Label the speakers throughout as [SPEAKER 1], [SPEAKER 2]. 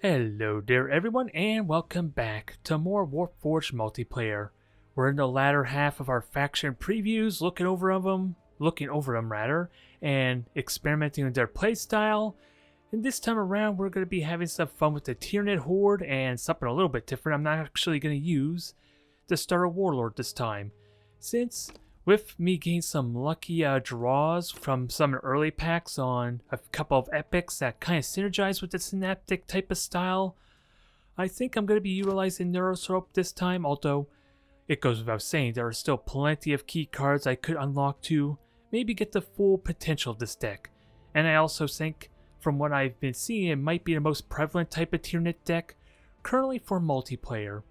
[SPEAKER 1] Hello there everyone and welcome back to more Warpforge multiplayer. We're in the latter half of our faction previews, looking over them rather, and experimenting with their playstyle. And this time around we're going to be having some fun with the Tyranid horde and something a little bit different. I'm not actually going to use the starter warlord this time, since with me getting some lucky draws from some early packs on a couple of epics that kind of synergize with the synaptic type of style, I think I'm going to be utilizing Neuroscope this time, although it goes without saying there are still plenty of key cards I could unlock to maybe get the full potential of this deck. And I also think, from what I've been seeing, it might be the most prevalent type of Tyranid deck currently for multiplayer.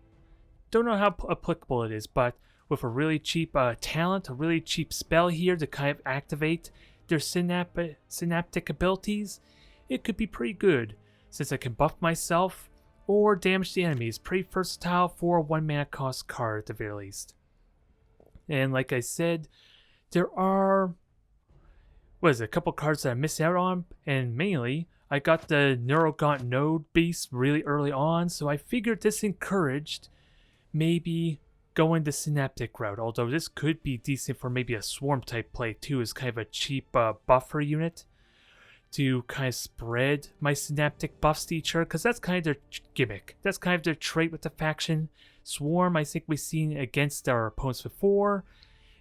[SPEAKER 1] Don't know how applicable it is, but with a really cheap talent, a really cheap spell here to kind of activate their synaptic abilities, it could be pretty good, since I can buff myself or damage the enemies. Pretty versatile for a 1 mana cost card at the very least. And like I said, there are a couple cards that I missed out on, and mainly I got the Neurogaunt Node Beast really early on, so I figured this encouraged maybe going the synaptic route, although this could be decent for maybe a swarm type play too, as kind of a cheap buffer unit to kind of spread my synaptic buffs to each other, because that's kind of their gimmick. That's kind of their trait with the faction. Swarm, I think we've seen against our opponents before.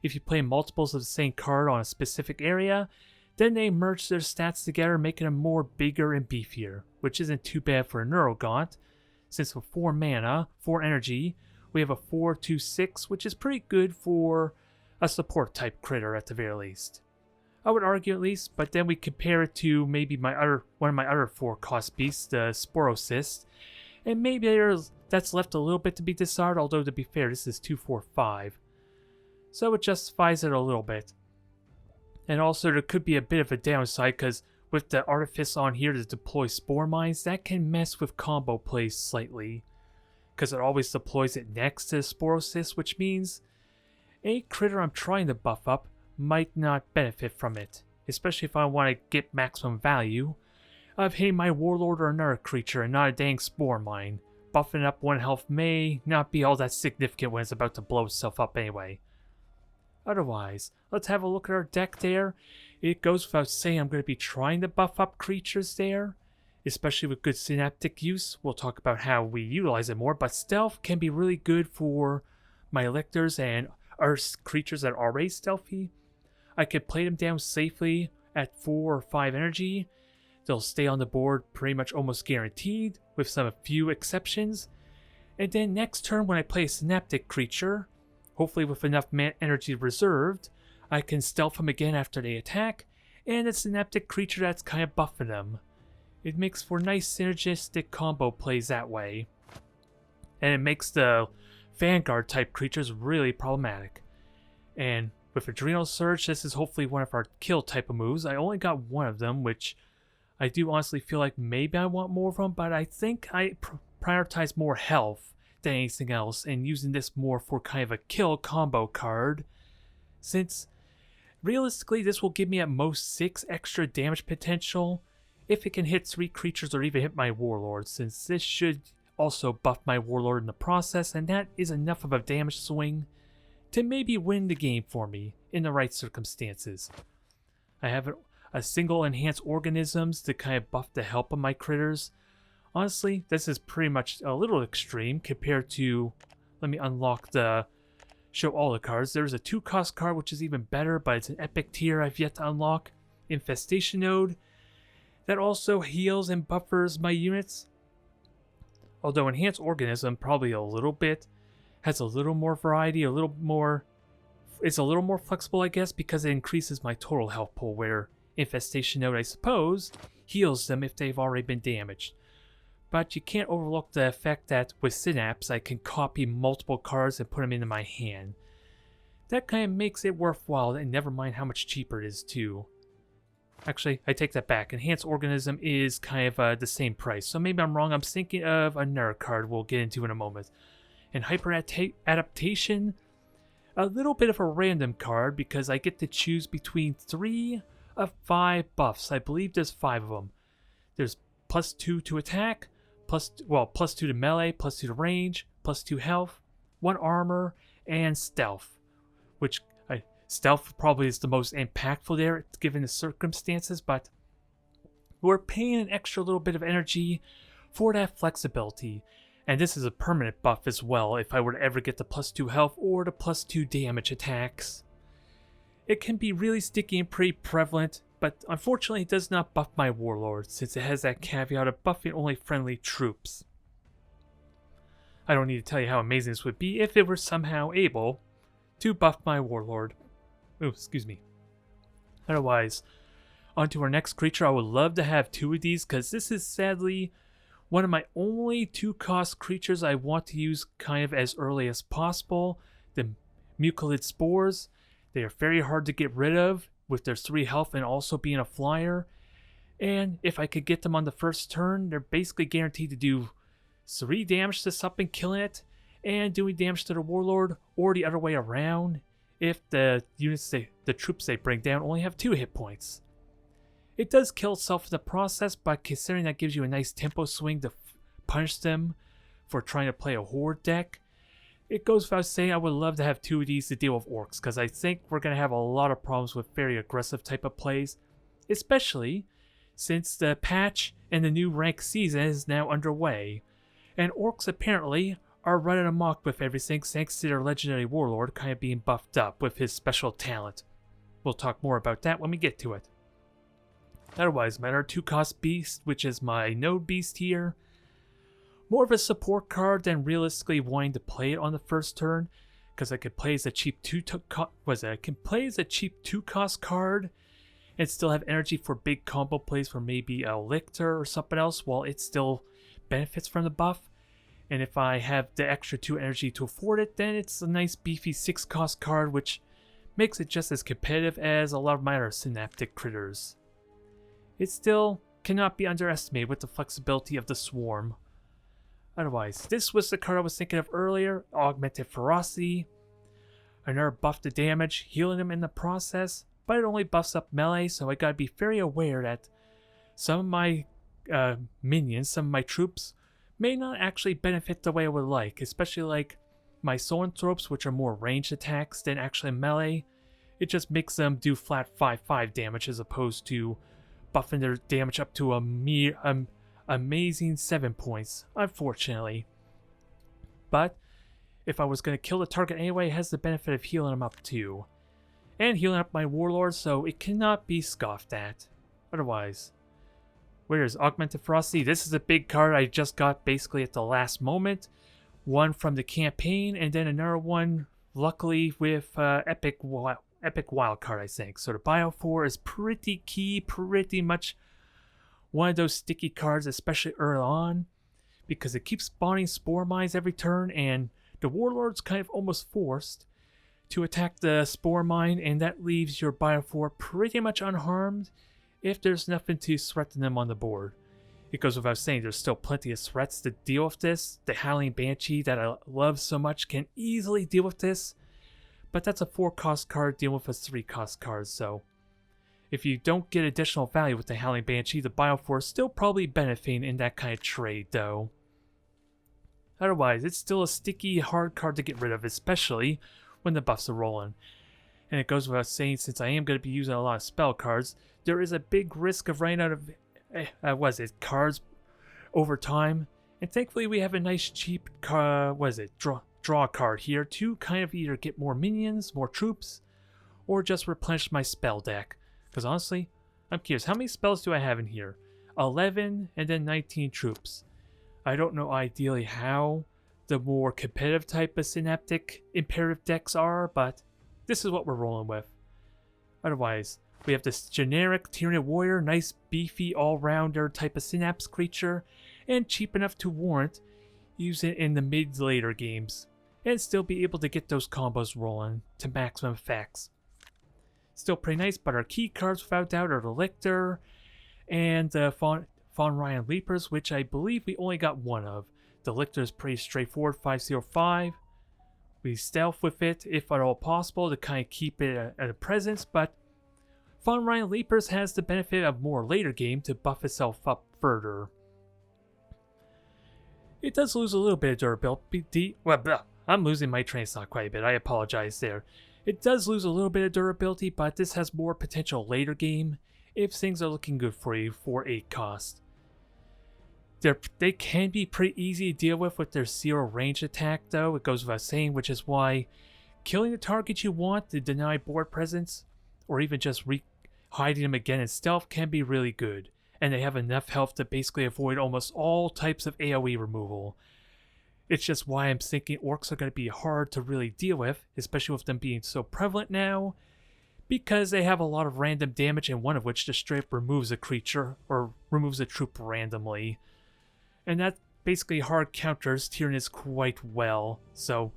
[SPEAKER 1] If you play multiples of the same card on a specific area, then they merge their stats together, making them more bigger and beefier, which isn't too bad for a Neurogaunt, since with 4 mana, 4 energy, we have a 4/2/6, which is pretty good for a support type critter at the very least. I would argue at least, but then we compare it to maybe one of my other 4 cost beasts, the Sporocyst, and maybe that's left a little bit to be desired, although to be fair, this is 2/4/5. So it justifies it a little bit. And also there could be a bit of a downside, because with the Artifice on here to deploy Spore Mines, that can mess with combo plays slightly, because it always deploys it next to the Sporocyst, which means a critter I'm trying to buff up might not benefit from it, especially if I want to get maximum value of hitting my warlord or another creature and not a dang Spore Mine. Buffing up 1 health may not be all that significant when it's about to blow itself up anyway. Otherwise, let's have a look at our deck there. It goes without saying I'm going to be trying to buff up creatures there, especially with good synaptic use. We'll talk about how we utilize it more, but stealth can be really good for my lictors and our creatures that are already stealthy. I could play them down safely at 4 or 5 energy. They'll stay on the board pretty much almost guaranteed, with some few exceptions. And then next turn when I play a synaptic creature, hopefully with enough energy reserved, I can stealth them again after they attack, and a synaptic creature that's kind of buffing them. It makes for nice synergistic combo plays that way. And it makes the Vanguard type creatures really problematic. And with Adrenal Surge, this is hopefully one of our kill type of moves. I only got 1 of them, which I do honestly feel like maybe I want more of them, but I think I prioritize more health than anything else, and using this more for kind of a kill combo card, since realistically this will give me at most 6 extra damage potential if it can hit 3 creatures or even hit my warlord, since this should also buff my warlord in the process, and that is enough of a damage swing to maybe win the game for me in the right circumstances. I have a single enhanced organisms to kind of buff the help of my critters. Honestly, this is pretty much a little extreme compared to, let me unlock the show all the cards. There's a 2 cost card which is even better, but it's an epic tier I've yet to unlock. Infestation Node, that also heals and buffers my units. Although Enhanced Organism probably a little bit, has a little more variety, it's a little more flexible I guess, because it increases my total health pool, where Infestation Node I suppose heals them if they've already been damaged. But you can't overlook the effect that with Synapse I can copy multiple cards and put them into my hand. That kind of makes it worthwhile, and never mind how much cheaper it is too. Actually, I take that back. Enhanced Organism is kind of the same price, so maybe I'm wrong. I'm thinking of another card we'll get into in a moment. And Hyper Adaptation, a little bit of a random card because I get to choose between 3 of 5 buffs. I believe there's 5 of them. There's +2 to attack, +2 to melee, +2 to range, +2 health, 1 armor, and stealth. Which stealth probably is the most impactful there given the circumstances, but we're paying an extra little bit of energy for that flexibility. And this is a permanent buff as well if I were to ever get the +2 health or the +2 damage attacks. It can be really sticky and pretty prevalent, but unfortunately it does not buff my warlord since it has that caveat of buffing only friendly troops. I don't need to tell you how amazing this would be if it were somehow able to buff my warlord. Oh, excuse me. Otherwise, onto our next creature. I would love to have 2 of these because this is sadly one of my only 2-cost creatures I want to use kind of as early as possible. The Mucilid Spores. They are very hard to get rid of with their 3 health and also being a flyer. And if I could get them on the first turn, they're basically guaranteed to do 3 damage to something, killing it, and doing damage to the warlord, or the other way around if the troops they bring down only have 2 hit points. It does kill itself in the process, but considering that gives you a nice tempo swing to punish them for trying to play a horde deck, it goes without saying I would love to have 2 of these to deal with orcs, because I think we're going to have a lot of problems with very aggressive type of plays, especially since the patch and the new rank season is now underway, and orcs apparently are running amok with everything thanks to their legendary warlord kind of being buffed up with his special talent. We'll talk more about that when we get to it. Otherwise, my other 2-cost beast, which is my node beast here, more of a support card than realistically wanting to play it on the first turn, because I could play as a cheap 2-cost card and still have energy for big combo plays for maybe a Lictor or something else while it still benefits from the buff. And if I have the extra 2 energy to afford it, then it's a nice beefy 6-cost card, which makes it just as competitive as a lot of my other synaptic critters. It still cannot be underestimated with the flexibility of the swarm. Otherwise, this was the card I was thinking of earlier, Augmented Ferocity. Another buff to damage, healing them in the process, but it only buffs up melee, so I gotta be very aware that some of my minions, some of my troops, may not actually benefit the way I would like, especially like my Zoanthropes, which are more ranged attacks than actually melee. It just makes them do flat 5/5 damage as opposed to buffing their damage up to a mere amazing 7 points, unfortunately. But if I was going to kill the target anyway, it has the benefit of healing them up too. And healing up my warlord, so it cannot be scoffed at. Otherwise, where's Augmented Ferocity? This is a big card I just got basically at the last moment. One from the campaign, and then another one, luckily, with Epic Wildcard, I think. So the Bio 4 is pretty key, pretty much one of those sticky cards, especially early on, because it keeps spawning Spore Mines every turn, and the Warlord's kind of almost forced to attack the Spore Mine, and that leaves your Bio 4 pretty much unharmed if there's nothing to threaten them on the board. It goes without saying there's still plenty of threats to deal with this. The Howling Banshee that I love so much can easily deal with this, but that's a 4-cost card dealing with a 3-cost card, so if you don't get additional value with the Howling Banshee, the Bio 4 is still probably benefiting in that kind of trade though. Otherwise, it's still a sticky, hard card to get rid of, especially when the buffs are rolling. And it goes without saying, since I am going to be using a lot of spell cards, there is a big risk of running out of cards over time. And thankfully we have a nice cheap draw card here to kind of either get more minions, more troops, or just replenish my spell deck. Because honestly, I'm curious, how many spells do I have in here? 11 and then 19 troops. I don't know ideally how the more competitive type of synaptic imperative decks are, but this is what we're rolling with. Otherwise, we have this generic Tyranid warrior, nice beefy all-rounder type of synapse creature, and cheap enough to warrant using it in the mid-later games, and still be able to get those combos rolling to maximum effects. Still pretty nice, but our key cards without doubt are the Lictor and the Von Ryan Leapers, which I believe we only got one of. The Lictor is pretty straightforward, 5/05. We stealth with it if at all possible to kind of keep it at a presence, but Von Ryan Leapers has the benefit of more later game to buff itself up further. It does lose a little bit of durability. Well, I'm losing my train of thought quite a bit. I apologize there. It does lose a little bit of durability, but this has more potential later game if things are looking good for you for 8 cost. They can be pretty easy to deal with their 0 range attack though, it goes without saying, which is why killing the target you want to deny board presence, or even just hiding them again in stealth can be really good. And they have enough health to basically avoid almost all types of AoE removal. It's just why I'm thinking orcs are going to be hard to really deal with, especially with them being so prevalent now, because they have a lot of random damage, and one of which just straight up removes a creature, or removes a troop randomly. And that basically hard counters Tyranids quite well, so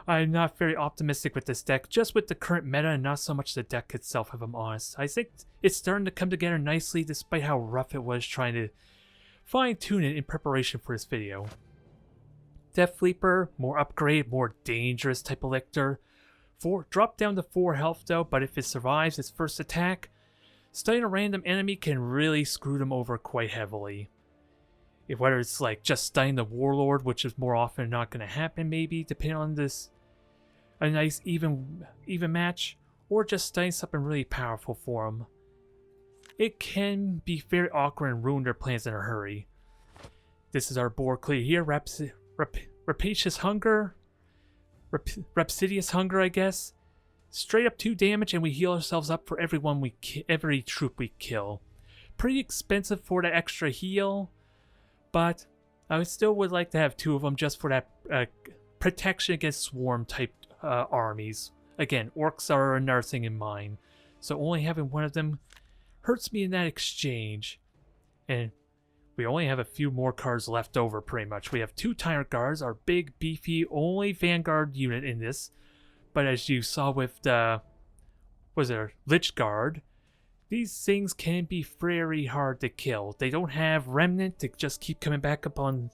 [SPEAKER 1] I'm not very optimistic with this deck, just with the current meta and not so much the deck itself, if I'm honest. I think it's starting to come together nicely despite how rough it was trying to fine-tune it in preparation for this video. Death Leaper, more upgrade, more dangerous type of lictor. Drop down to 4 health though, but if it survives its first attack, stunning a random enemy can really screw them over quite heavily. Whether it's like just stunning the warlord, which is more often not going to happen maybe, depending on a nice even match, or just stunning something really powerful for them. It can be very awkward and ruin their plans in a hurry. This is our board clear here. Rapacious Hunger, Rhapsodious Hunger, I guess. Straight up 2 damage, and we heal ourselves up for every troop we kill. Pretty expensive for the extra heal, but I still would like to have 2 of them just for that protection against swarm type armies. Again, orcs are another thing in mind, so only having 1 of them hurts me in that exchange. And we only have a few more cards left over pretty much. We have 2 Tyrant Guards, our big beefy only Vanguard unit in this, but as you saw with the Lich Guard, these things can be very hard to kill. They don't have Remnant to just keep coming back up on,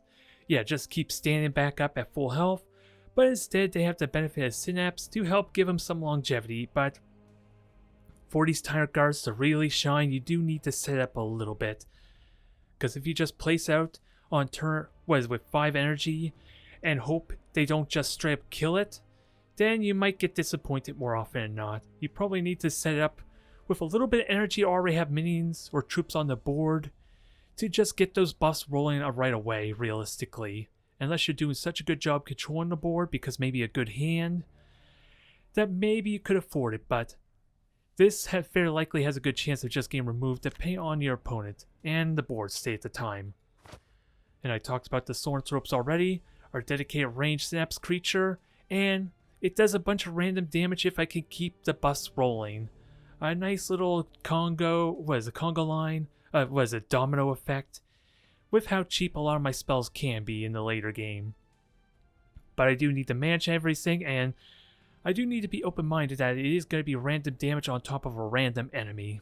[SPEAKER 1] just keep standing back up at full health, but instead they have the benefit of Synapse to help give them some longevity. But for these Tyrant Guards to really shine, you do need to set up a little bit, because if you just place out on turn, with 5 energy and hope they don't just straight up kill it, then you might get disappointed more often than not. You probably need to set it up with a little bit of energy, already have minions or troops on the board to just get those buffs rolling right away, realistically. Unless you're doing such a good job controlling the board because maybe a good hand, that maybe you could afford it, but this very likely has a good chance of just getting removed depending on your opponent and the board state at the time. And I talked about the Thorn Ropes already, our dedicated range Synapse creature, and it does a bunch of random damage if I can keep the buffs rolling. A nice little Congo line, domino effect, with how cheap a lot of my spells can be in the later game. But I do need to manage everything, and I do need to be open-minded that it is going to be random damage on top of a random enemy.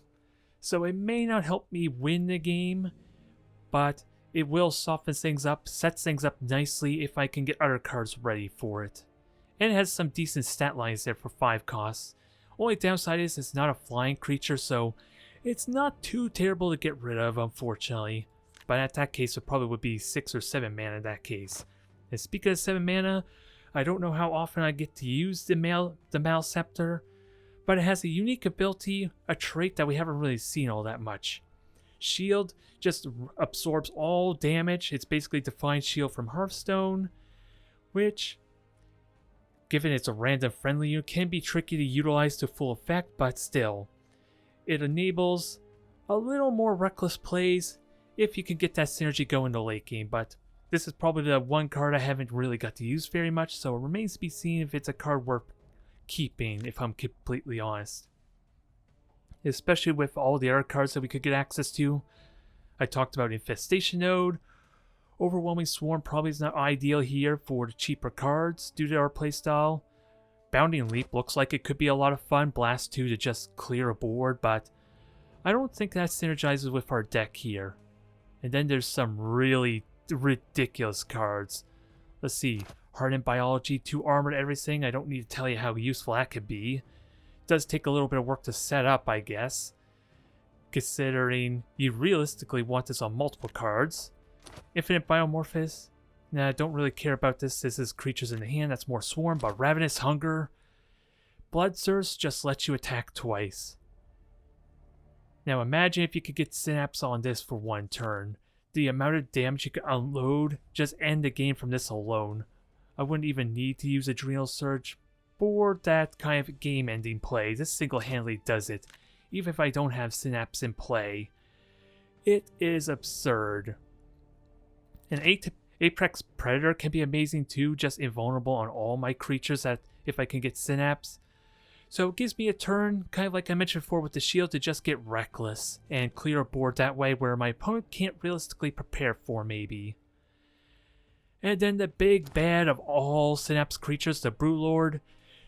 [SPEAKER 1] So it may not help me win the game, but it will soften things up, sets things up nicely if I can get other cards ready for it. And it has some decent stat lines there for 5 costs. Only downside is it's not a flying creature, so it's not too terrible to get rid of, unfortunately. But at that case, it probably would be 6 or 7 mana in that case. And speaking of 7 mana, I don't know how often I get to use the Malceptor, but it has a unique ability, a trait that we haven't really seen all that much. Shield just absorbs all damage. It's basically Defiant Shield from Hearthstone, which, given it's a random friendly unit, can be tricky to utilize to full effect, but still. It enables a little more reckless plays if you can get that synergy going in the late game, but this is probably the one card I haven't really got to use very much, so it remains to be seen if it's a card worth keeping, if I'm completely honest. Especially with all the other cards that we could get access to. I talked about Infestation Node. Overwhelming Swarm probably is not ideal here for the cheaper cards due to our playstyle. Bounding Leap looks like it could be a lot of fun. Blast 2 to just clear a board, but I don't think that synergizes with our deck here. And then there's some really ridiculous cards. Let's see. Hardened Biology, 2 armored everything. I don't need to tell you how useful that could be. It does take a little bit of work to set up, I guess, considering you realistically want this on multiple cards. Infinite Biomorphosis, Nah, don't really care about this. This is creatures in the hand. That's more swarm, but Ravenous Hunger. Bloodthirst just lets you attack twice. Now imagine if you could get Synapse on this for one turn. The amount of damage you could unload, just end the game from this alone. I wouldn't even need to use Adrenal Surge for that kind of game-ending play. This single-handedly does it, even if I don't have Synapse in play. It is absurd. An Apex Predator can be amazing too, just invulnerable on all my creatures that if I can get Synapse. So it gives me a turn, kind of like I mentioned before with the shield, to just get reckless and clear a board that way where my opponent can't realistically prepare for maybe. And then the big bad of all Synapse creatures, the Warlord,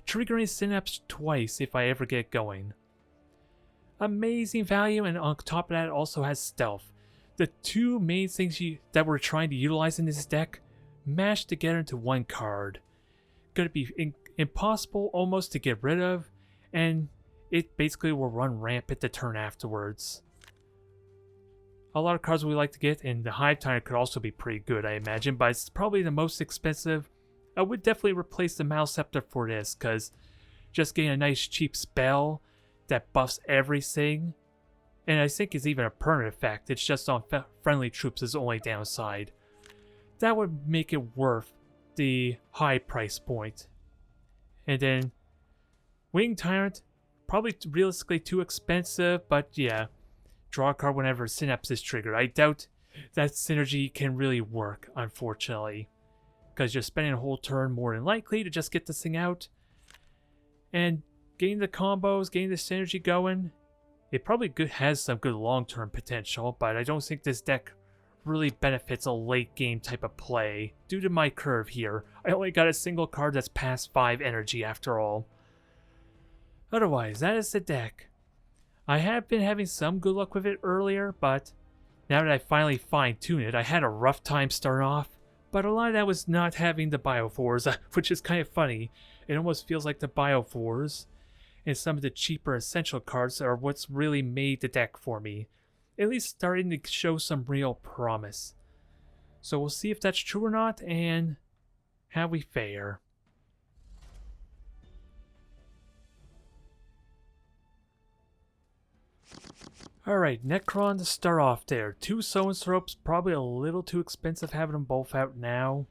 [SPEAKER 1] triggering Synapse twice if I ever get going. Amazing value, and on top of that it also has stealth. The two main things that we're trying to utilize in this deck mashed together into one card. Gonna be impossible almost to get rid of, and it basically will run rampant the turn afterwards. A lot of cards we like to get, and the Hive Mind could also be pretty good, I imagine, but it's probably the most expensive. I would definitely replace the Malscepter for this, because just getting a nice cheap spell that buffs everything, and I think it's even a permanent effect, it's just on friendly troops is the only downside. That would make it worth the high price point. And then Winged Tyrant, probably realistically too expensive, but yeah, draw a card whenever Synapse is triggered. I doubt that synergy can really work, unfortunately, because you're spending a whole turn more than likely to just get this thing out. And getting the combos, getting the synergy going, it probably has some good long-term potential, but I don't think this deck really benefits a late-game type of play due to my curve here. I only got a single card that's past 5 energy after all. Otherwise, that is the deck. I have been having some good luck with it earlier, but now that I finally fine-tuned it, I had a rough time starting off, but a lot of that was not having the Biophores, which is kind of funny. It almost feels like the Biophores and some of the cheaper essential cards are what's really made the deck for me. At least starting to show some real promise. So we'll see if that's true or not, and how we fare. Alright, Necron to start off there. 2 Zoanthropes, probably a little too expensive having them both out now.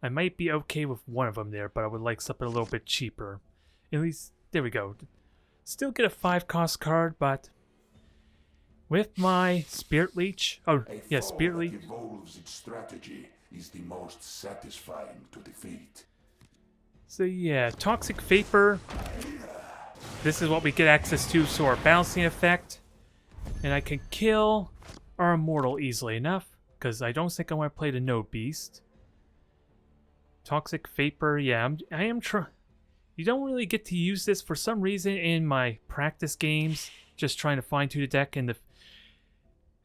[SPEAKER 1] I might be okay with one of them there, but I would like something a little bit cheaper. At least, there we go. Still get a 5-cost card, but with my Spirit Leech, Spirit Leech
[SPEAKER 2] evolves its strategy is the most satisfying to defeat.
[SPEAKER 1] So yeah, Toxic Vapor. This is what we get access to, so our balancing effect. And I can kill our Immortal easily enough, because I don't think I want to play the Node Beast. Toxic Vapor, yeah, I am trying. You don't really get to use this for some reason in my practice games, just trying to fine-tune the deck, and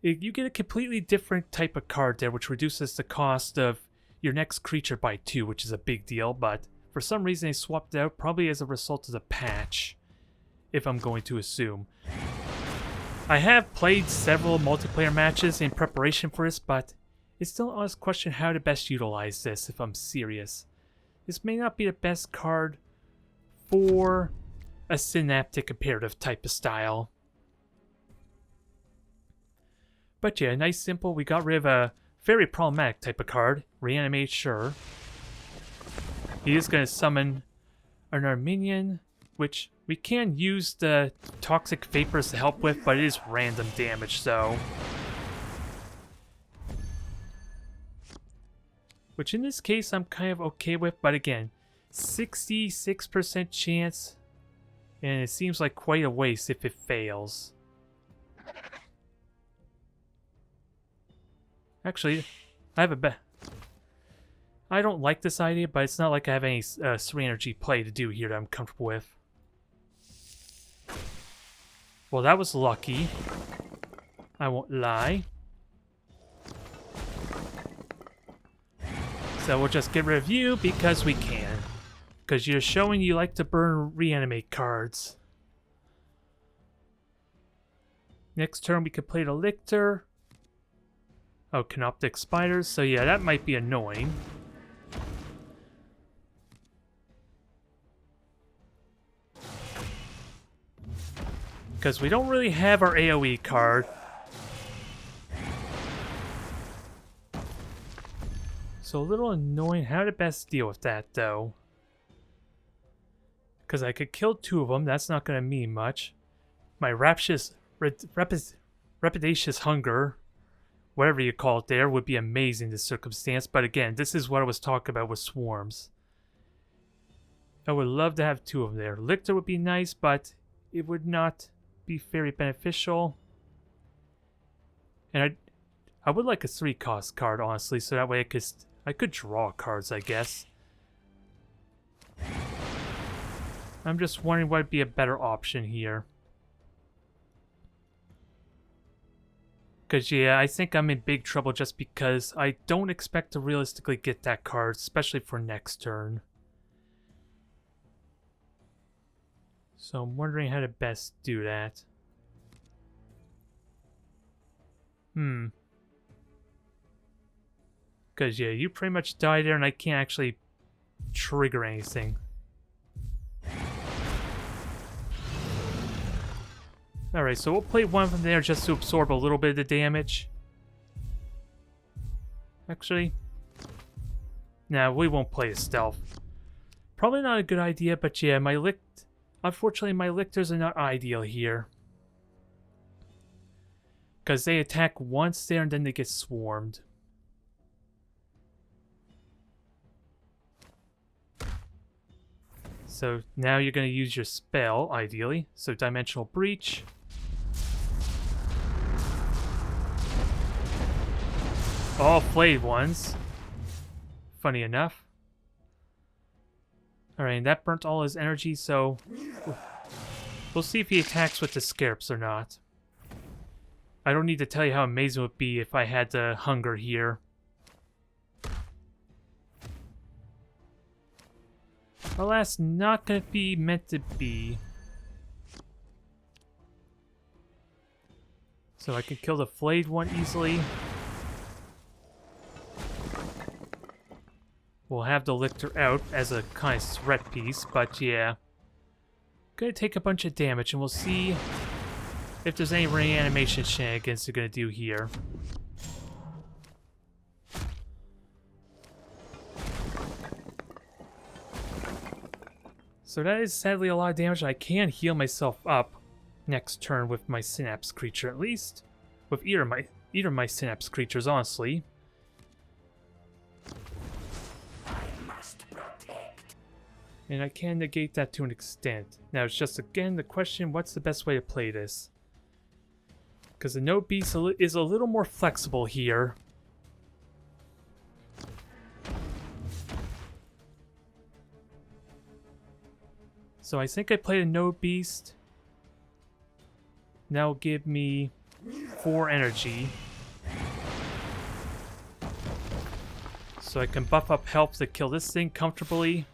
[SPEAKER 1] you get a completely different type of card there, which reduces the cost of your next creature by 2, which is a big deal, but for some reason they swapped it out, probably as a result of the patch, if I'm going to assume. I have played several multiplayer matches in preparation for this, but it's still an honest question how to best utilize this, if I'm serious. This may not be the best card for a synaptic imperative type of style. But yeah, nice simple. We got rid of a very problematic type of card. Reanimate, sure. He is going to summon an Arminian, which we can use the Toxic Vapors to help with, but it is random damage, so. Which in this case I'm kind of okay with, but again, 66% chance, and it seems like quite a waste if it fails. Actually, I have a bet. I don't like this idea, but it's not like I have any 3 energy play to do here that I'm comfortable with. Well, that was lucky. I won't lie. So we'll just get rid of you because we can. Because you're showing you like to burn reanimate cards. Next turn we could play the Lictor. Oh, canoptic spiders. So yeah, that might be annoying. Because we don't really have our AoE card. So a little annoying. How to best deal with that, though? Because I could kill 2 of them. That's not going to mean much. My rapacious hunger, whatever you call it there, would be amazing in this circumstance. But again, this is what I was talking about with swarms. I would love to have 2 of them there. Lictor would be nice, but it would not be very beneficial. And I would like a 3-cost card, honestly, so that way I could draw cards, I guess. I'm just wondering what would be a better option here. Because, yeah, I think I'm in big trouble just because I don't expect to realistically get that card, especially for next turn. So I'm wondering how to best do that. Because, yeah, you pretty much die there and I can't actually trigger anything. Alright, so we'll play one from there just to absorb a little bit of the damage. Actually, nah, we won't play a stealth. Probably not a good idea, but yeah, unfortunately my lictors are not ideal here. Because they attack once there and then they get swarmed. So now you're going to use your spell, ideally. So Dimensional Breach. All flayed ones. Funny enough. Alright, and that burnt all his energy, so we'll see if he attacks with the scarabs or not. I don't need to tell you how amazing it would be if I had the hunger here. Alas, not gonna be meant to be. So I can kill the flayed one easily. We'll have the lictor out as a kind of threat piece, but yeah. Gonna take a bunch of damage and we'll see if there's any reanimation shenanigans they're gonna do here. So that is sadly a lot of damage. I can heal myself up next turn with my Synapse creature at least. With either of my Synapse creatures, honestly. And I can negate that to an extent. Now it's just again the question, what's the best way to play this? Because the Node Beast is a little more flexible here. So I think I played a Node Beast. Now give me 4 energy. So I can buff up health to kill this thing comfortably.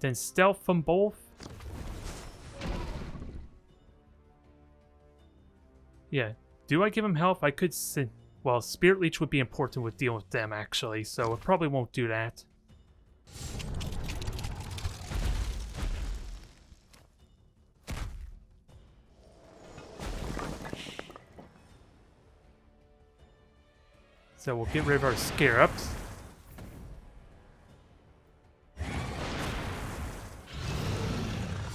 [SPEAKER 1] Then stealth from both. Yeah. Do I give him health? I could... Well, Spirit Leech would be important with dealing with them, actually. So I probably won't do that. So we'll get rid of our scarabs.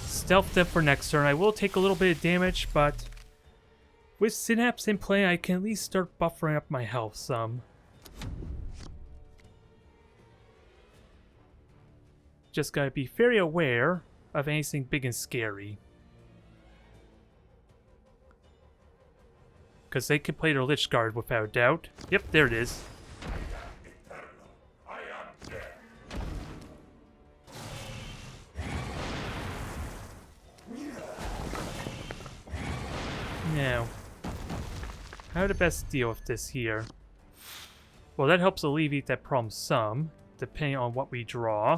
[SPEAKER 1] Stealth them for next turn. I will take a little bit of damage, but with Synapse in play, I can at least start buffering up my health some. Just gotta be very aware of anything big and scary. Because they can play their Lich Guard without a doubt. Yep, there it is. Now, how to best deal with this here? Well, that helps alleviate that problem some, depending on what we draw.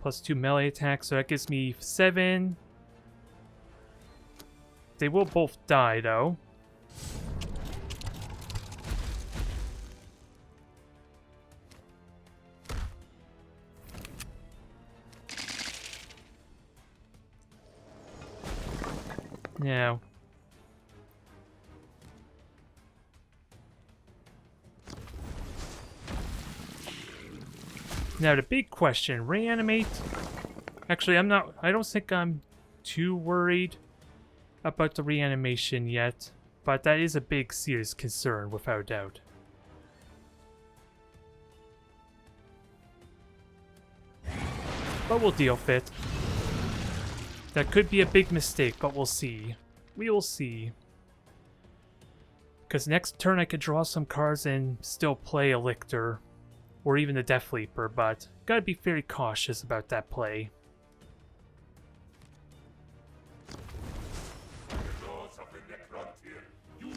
[SPEAKER 1] +2 melee attack, so that gives me 7. They will both die, though. Now, the big question, reanimate? Actually, I don't think I'm too worried about the reanimation yet, but that is a big, serious concern, without a doubt. But we'll deal with it. That could be a big mistake, but we'll see. We will see. Because next turn I could draw some cards and still play a Lictor, or even the Death Leaper, but gotta be very cautious about that play.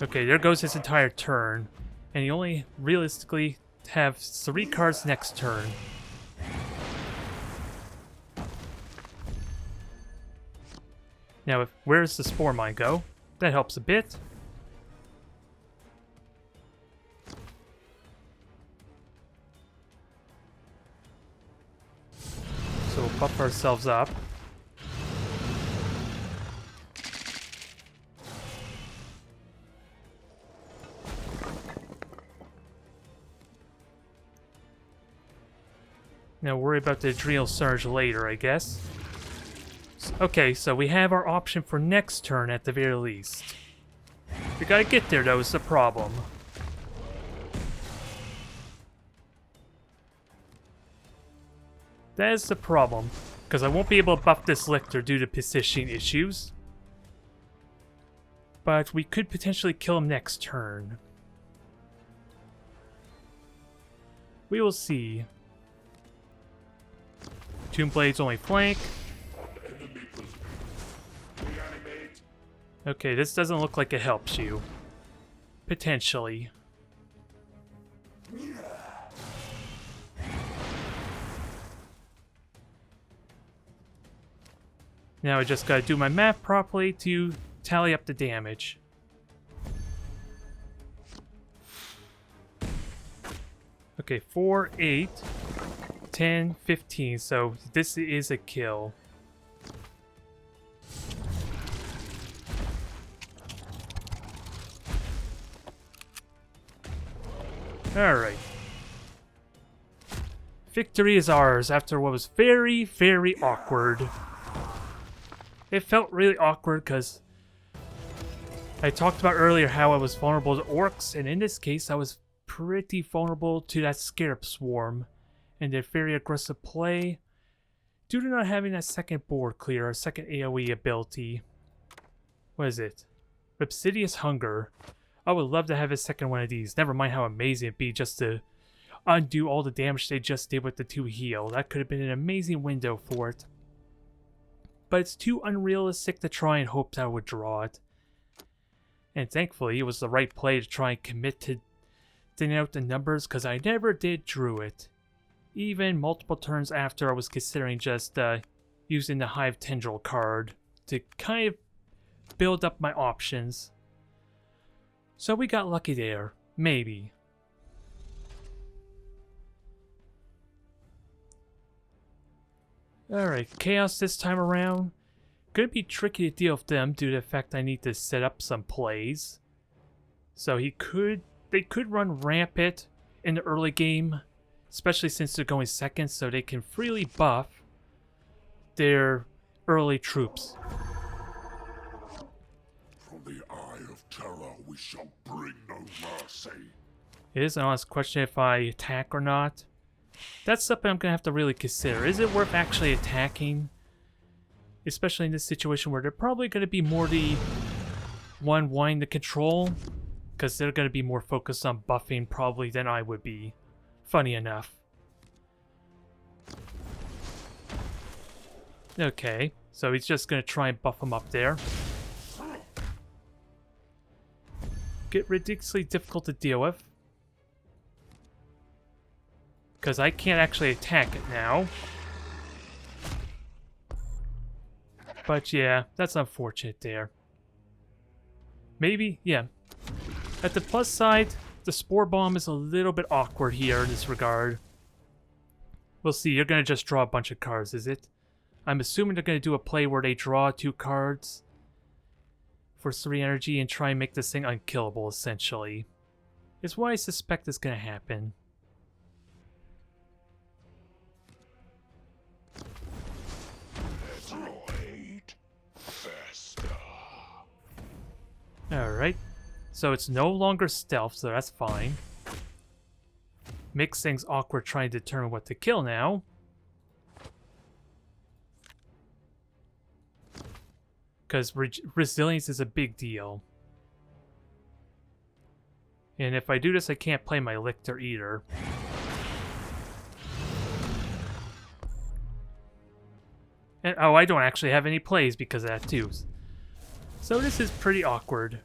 [SPEAKER 1] Okay, there goes his entire turn, and you only realistically have 3 cards next turn. Now, where does the Spore Mine go? That helps a bit. So we'll buff ourselves up. Now worry about the Adrenal Surge later, I guess. Okay, so we have our option for next turn at the very least. We gotta get there, though, is the problem. That is the problem, because I won't be able to buff this Lictor due to positioning issues. But we could potentially kill him next turn. We will see. Tomb Blades only flank. Okay, this doesn't look like it helps you. Potentially. Now I just gotta do my math properly to tally up the damage. Okay, 4, 8, 10, 15, so this is a kill. Alright. Victory is ours after what was very, very awkward. It felt really awkward because I talked about earlier how I was vulnerable to orcs, and in this case I was pretty vulnerable to that Scarab Swarm and their very aggressive play due to not having that second board clear, or second AoE ability. What is it? Obsidious Hunger. I would love to have a second one of these. Never mind how amazing it'd be just to undo all the damage they just did with the 2 heal. That could have been an amazing window for it. But it's too unrealistic to try and hope that I would draw it. And thankfully, it was the right play to try and commit to thinning out the numbers, because I never did drew it. Even multiple turns after, I was considering just using the Hive Tendril card to kind of build up my options. So we got lucky there. Maybe. Alright, Chaos this time around. Gonna be tricky to deal with them due to the fact I need to set up some plays. So they could run Rampant in the early game, especially since they're going second, so they can freely buff their early troops.
[SPEAKER 2] From the eye of terror we shall bring no mercy.
[SPEAKER 1] It is an honest question if I attack or not. That's something I'm gonna have to really consider. Is it worth actually attacking? Especially in this situation where they're probably gonna be more the one wanting to control, because they're gonna be more focused on buffing probably than I would be. Funny enough. Okay, so he's just gonna try and buff him up there. Get ridiculously difficult to deal with, because I can't actually attack it now. But yeah, that's unfortunate there. maybe, yeah. At the plus side, the Spore Bomb is a little bit awkward here in this regard. We'll see. You're going to just draw a bunch of cards, is it? I'm assuming they're going to do a play where they draw 2 cards for 3 energy and try and make this thing unkillable, essentially. Is what I suspect is going to happen. Alright. So it's no longer stealth, so that's fine. Makes things awkward trying to determine what to kill now. Because resilience is a big deal. And if I do this, I can't play my Lictor either. And oh, I don't actually have any plays because of that too. So this is pretty awkward.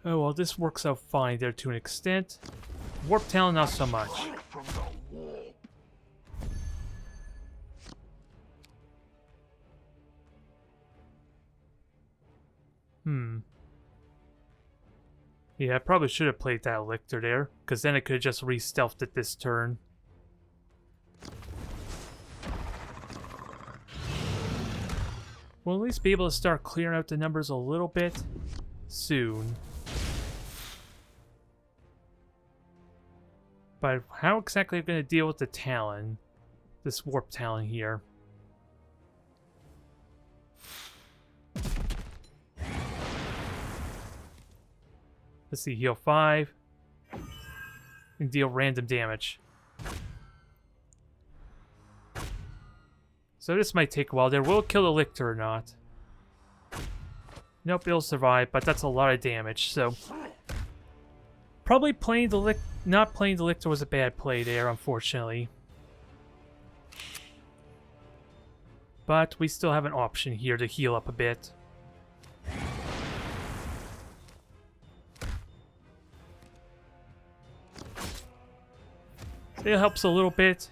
[SPEAKER 1] Oh, well, this works out fine there to an extent. Warp Talon, not so much. Yeah, I probably should have played that Lictor there, because then I could have just re-stealthed it this turn. We'll at least be able to start clearing out the numbers a little bit soon. But how exactly are we going to deal with the Talon? This Warp Talon here. Let's see, heal 5. And deal random damage. So this might take a while there. Will it kill the Lictor or not? Nope, it'll survive, but that's a lot of damage, so... Probably playing the not playing the Lictor was a bad play there, unfortunately. But we still have an option here to heal up a bit. So it helps a little bit.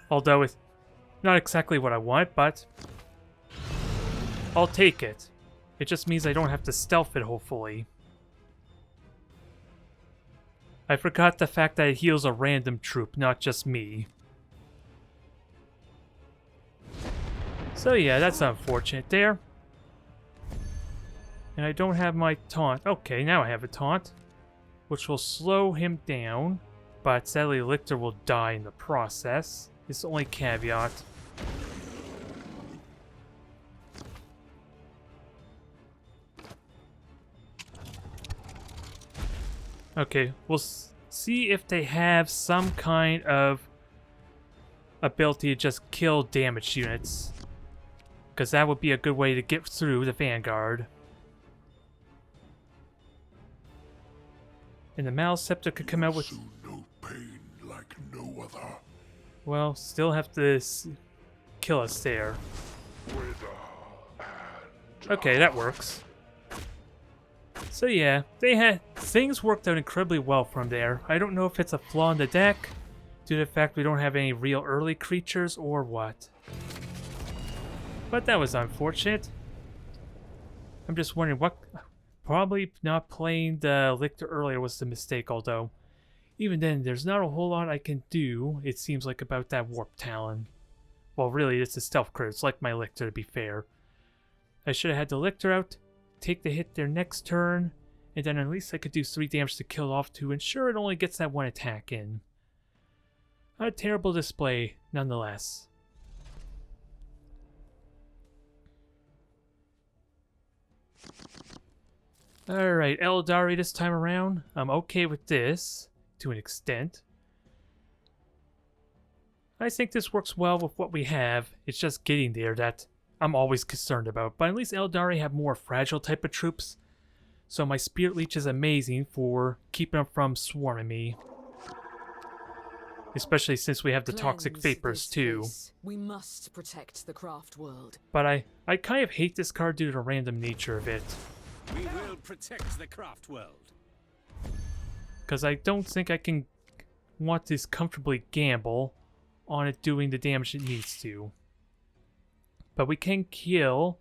[SPEAKER 1] Although it's not exactly what I want, but I'll take it. It just means I don't have to stealth it, hopefully. I forgot the fact that it heals a random troop, not just me. So yeah, that's unfortunate there. And I don't have my taunt. Okay, now I have a taunt, which will slow him down. But sadly, Lictor will die in the process. It's the only caveat. Okay, we'll see if they have some kind of ability to just kill damaged units. Because that would be a good way to get through the Vanguard. And the Maleceptor could come out with...
[SPEAKER 2] No pain like no other.
[SPEAKER 1] Well, still have to kill us there. Okay, that works. So yeah, things worked out incredibly well from there. I don't know if it's a flaw in the deck, due to the fact we don't have any real early creatures, or what. But that was unfortunate. I'm just wondering what... Probably not playing the Lictor earlier was the mistake, although... Even then, there's not a whole lot I can do, it seems like, about that Warp Talon. Well, really, it's a stealth crit. It's like my Lictor, to be fair. I should have had the Lictor out, take the hit their next turn, and then at least I could do 3 damage to kill off to ensure it only gets that 1 attack in. A terrible display, nonetheless. Alright, Eldari this time around. I'm okay with this, to an extent. I think this works well with what we have. It's just getting there that I'm always concerned about. But at least Eldari have more fragile type of troops. So my Spirit Leech is amazing for keeping them from swarming me. Especially since we have the toxic vapors too.
[SPEAKER 3] We must protect the craft world.
[SPEAKER 1] But I kind of hate this card due to the random nature of it.
[SPEAKER 4] We will protect the craft world.
[SPEAKER 1] Because I don't think I can want to comfortably gamble on it doing the damage it needs to. But we can kill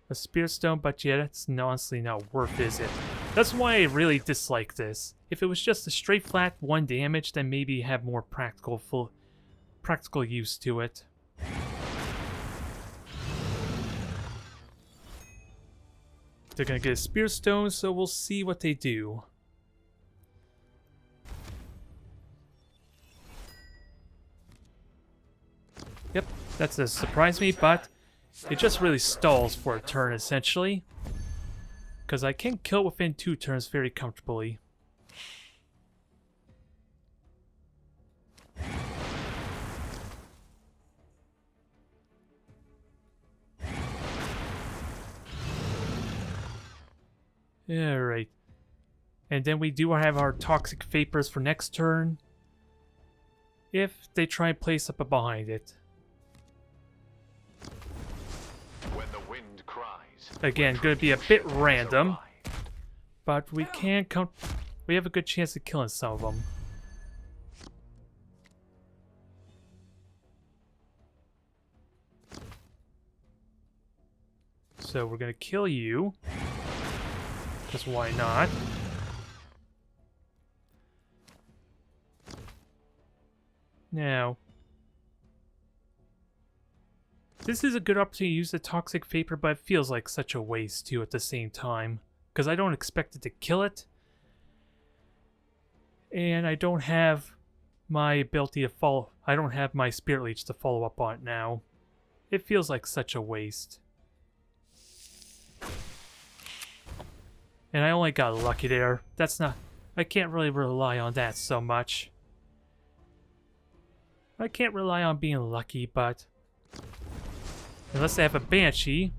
[SPEAKER 1] a Spirit Stone, but yet it's honestly not worth, is it? That's why I really dislike this. If it was just a straight flat 1 damage, then maybe have more practical use to it. They're gonna get a Spear Stone, so we'll see what they do. Yep, that does surprise me, but it just really stalls for a turn, essentially. Because I can kill within 2 turns very comfortably. Alright. And then we do have our Toxic Vapors for next turn. If they try and place up behind it.
[SPEAKER 5] When the wind cries,
[SPEAKER 1] Again, going to be a bit random. But we can count. We have a good chance of killing some of them. So we're going to kill you. Because why not? Now, this is a good opportunity to use the Toxic Vapor, but it feels like such a waste too at the same time. Because I don't expect it to kill it. And I don't have my ability to follow. I don't have my Spirit Leech to follow up on it now. It feels like such a waste. And I only got lucky there. That's not... I can't really rely on that so much. I can't rely on being lucky, but... unless they have a Banshee,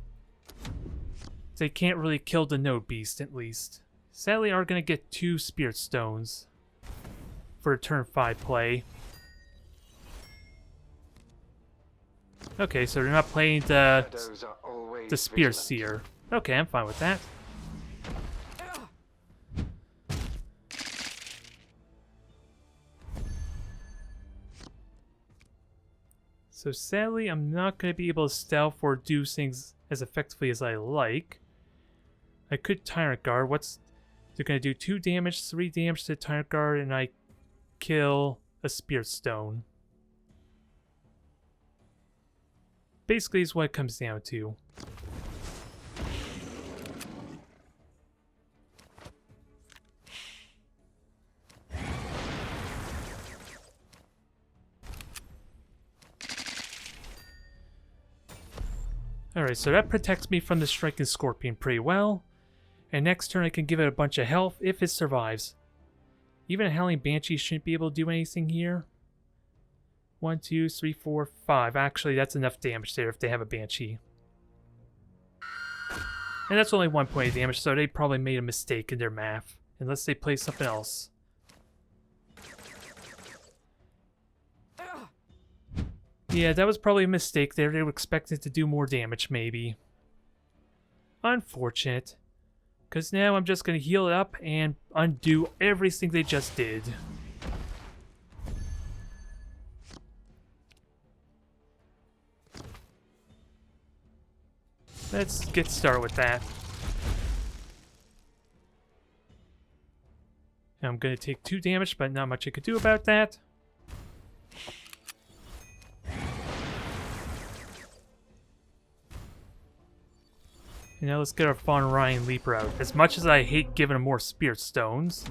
[SPEAKER 1] they can't really kill the Node Beast, at least. Sadly, are going to get 2 Spirit Stones for a turn 5 play. Okay, so they're not playing the Spear Seer. Okay, I'm fine with that. So sadly, I'm not going to be able to stealth or do things as effectively as I like. I could Tyrant Guard. They're going to do 2 damage, 3 damage to Tyrant Guard, and I kill a Spirit Stone. Basically is what it comes down to. Alright, so that protects me from the Striking Scorpion pretty well. And next turn I can give it a bunch of health if it survives. Even a Howling Banshee shouldn't be able to do anything here. 1, 2, 3, 4, 5. Actually, that's enough damage there if they have a Banshee. And that's only 1 point of damage, so they probably made a mistake in their math. Unless they play something else. Yeah, that was probably a mistake there. They were expected to do more damage, maybe. Unfortunate. Because now I'm just going to heal it up and undo everything they just did. Let's get started with that. I'm going to take 2 damage, but not much I could do about that. And now let's get our Fawn Ryan Leaper out. As much as I hate giving them more Spirit Stones,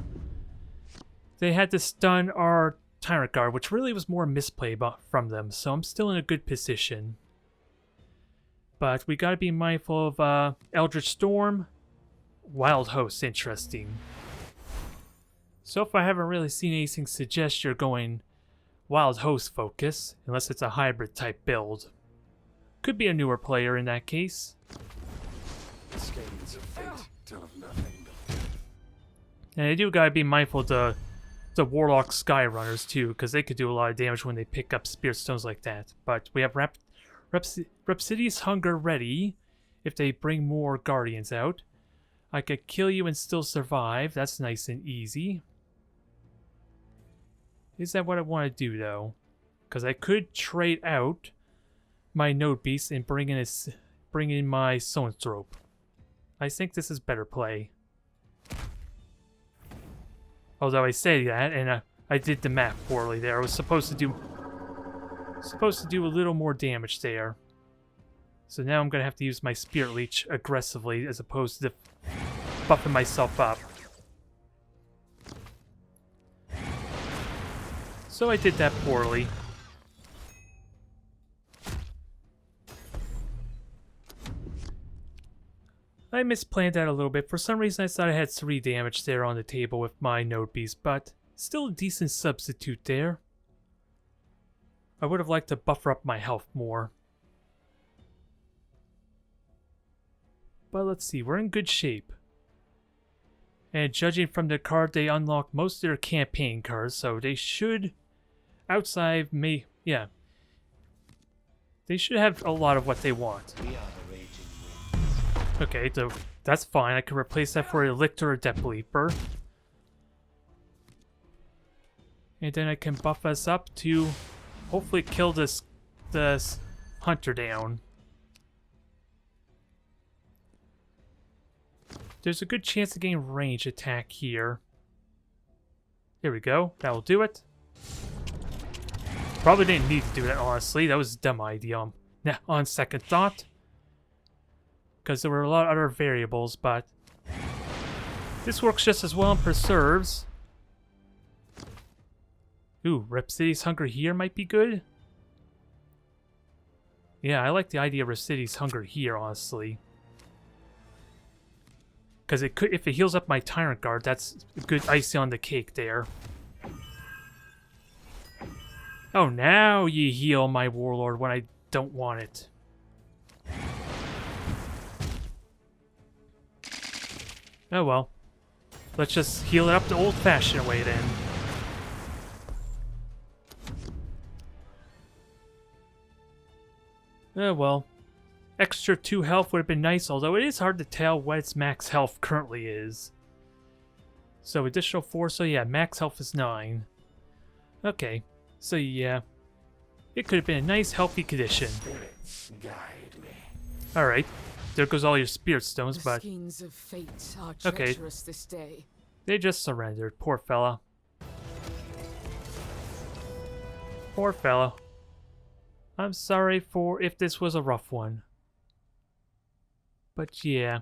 [SPEAKER 1] they had to stun our Tyrant Guard, which really was more misplay from them, so I'm still in a good position. But we gotta be mindful of Eldritch Storm. Wild Host, interesting. So far I haven't really seen anything suggest you're going Wild Host focus, unless it's a hybrid type build. Could be a newer player in that case.
[SPEAKER 2] Skeletons of fate tell of nothing.
[SPEAKER 1] And I do gotta be mindful of the Warlock Skyrunners too, because they could do a lot of damage when they pick up Spirit Stones like that. But we have Rhapsodious Hunger ready if they bring more Guardians out. I could kill you and still survive. That's nice and easy. Is that what I want to do, though? Because I could trade out my Node Beast and bring in my Zoanthrope. I think this is better play. Although I say that, and I did the math poorly there. I was supposed to do a little more damage there. So now I'm gonna have to use my Spirit Leech aggressively as opposed to buffing myself up. So I did that poorly. I misplanned that a little bit. For some reason I thought I had 3 damage there on the table with my Node Beast, but still a decent substitute there. I would have liked to buffer up my health more. But let's see, we're in good shape. And judging from the card, they unlock most of their campaign cards, so they should, outside me, yeah. They should have a lot of what they want. Okay, so that's fine. I can replace that for a Lictor or Depth Leaper. And then I can buff us up to hopefully kill this hunter down. There's a good chance of getting range attack here. There we go. That'll do it. Probably didn't need to do that, honestly. That was a dumb idea. Now, on second thought. Because there were a lot of other variables, but this works just as well and preserves. Ooh, Rhapsody's Hunger here might be good. Yeah, I like the idea of Rhapsody's Hunger here, honestly. Because it could, if it heals up my Tyrant Guard, that's a good icing on the cake there. Oh, now you heal my Warlord when I don't want it. Oh well. Let's just heal it up the old-fashioned way then. Oh well. Extra 2 health would have been nice, although it is hard to tell what its max health currently is. So additional 4, so yeah, max health is 9. Okay, so yeah. It could have been a nice healthy condition. Alright. There goes all your spirit stones,
[SPEAKER 3] The
[SPEAKER 1] but
[SPEAKER 3] skeins of fate are
[SPEAKER 1] okay.
[SPEAKER 3] treacherous this day.
[SPEAKER 1] They just surrendered. Poor fella. Poor fella. I'm sorry for if this was a rough one. But yeah,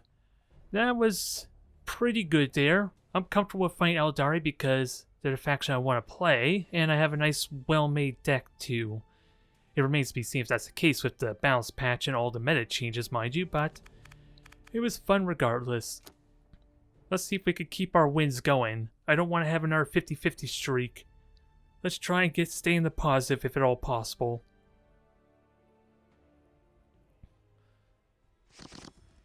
[SPEAKER 1] that was pretty good there. I'm comfortable with fighting Eldari because they're the faction I want to play, and I have a nice, well-made deck too. It remains to be seen if that's the case with the balance patch and all the meta changes, mind you, but it was fun regardless. Let's see if we could keep our wins going. I don't want to have another 50-50 streak. Let's try and stay in the positive if at all possible.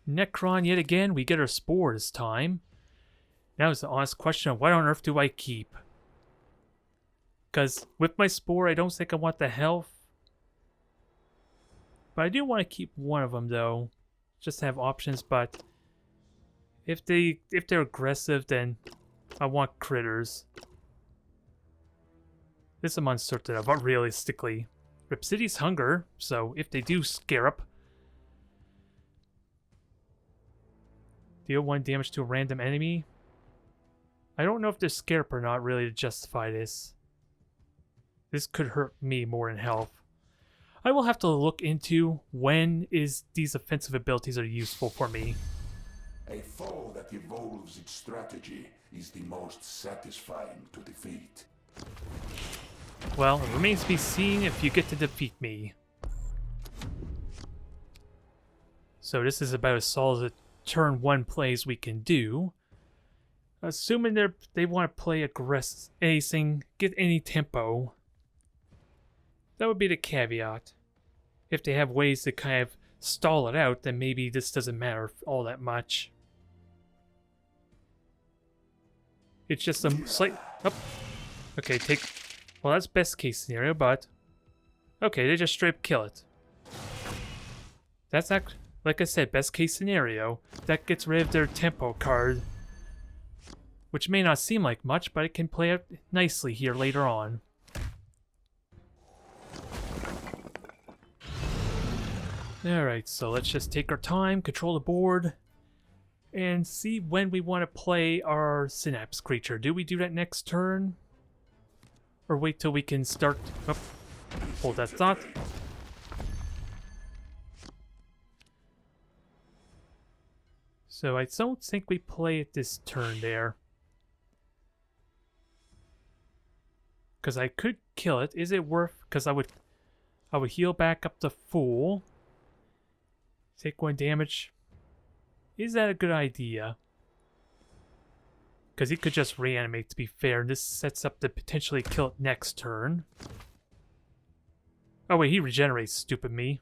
[SPEAKER 1] Necron yet again, we get our Spore this time. Now is the honest question of what on earth do I keep? Because with my Spore, I don't think I want the health. But I do want to keep one of them though, just to have options. But if they're aggressive, then I want critters. This I'm uncertain of, but realistically, Rhapsody's Hunger. So if they do scare up, deal 1 damage to a random enemy. I don't know if they're scarab or not really to justify this. This could hurt me more in health. I will have to look into when these offensive abilities are useful for me.
[SPEAKER 2] A foe that evolves its strategy is the most satisfying to defeat.
[SPEAKER 1] Well, it remains to be seen if you get to defeat me. So this is about as solid as a turn 1 plays we can do. Assuming they want to play aggressive, anything, get any tempo. That would be the caveat. If they have ways to kind of stall it out, then maybe this doesn't matter all that much. It's just a slight... Oh. Okay, well, that's best case scenario, but... Okay, they just straight up kill it. That's not... Like I said, best case scenario. That gets rid of their tempo card. Which may not seem like much, but it can play out nicely here later on. Alright, so let's just take our time, control the board, and see when we want to play our Synapse creature. Do we do that next turn? Or wait till we can start... Oh, hold that thought. So I don't think we play it this turn there. Because I could kill it. Is it worth... Because I would heal back up the Fool. Take 1 damage. Is that a good idea? Because he could just reanimate, to be fair. And this sets up to potentially kill it next turn. Oh wait, he regenerates, stupid me.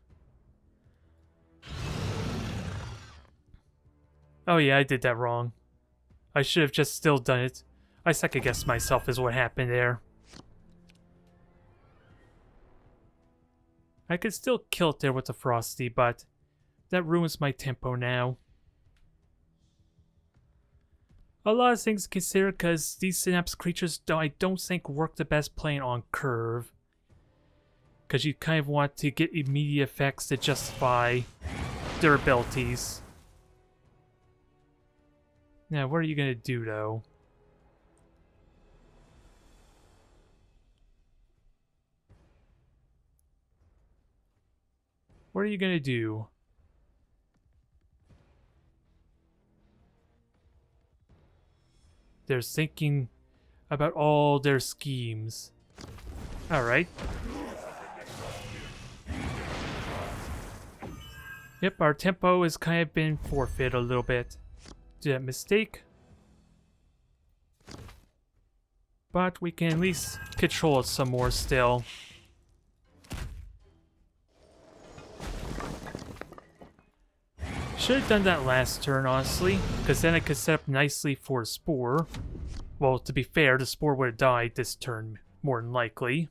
[SPEAKER 1] Oh yeah, I did that wrong. I should have just still done it. I second-guessed myself is what happened there. I could still kill it there with the Frosty, but that ruins my tempo now. A lot of things to consider because these Synapse creatures I don't think work the best playing on curve. Because you kind of want to get immediate effects to justify their abilities. Now, what are you going to do though? What are you going to do? They're thinking about all their schemes. Alright. Yep, our tempo has kind of been forfeit a little bit. Did that mistake. But we can at least control it some more still. Should have done that last turn, honestly, because then I could set up nicely for a Spore. Well, to be fair, the Spore would have died this turn, more than likely.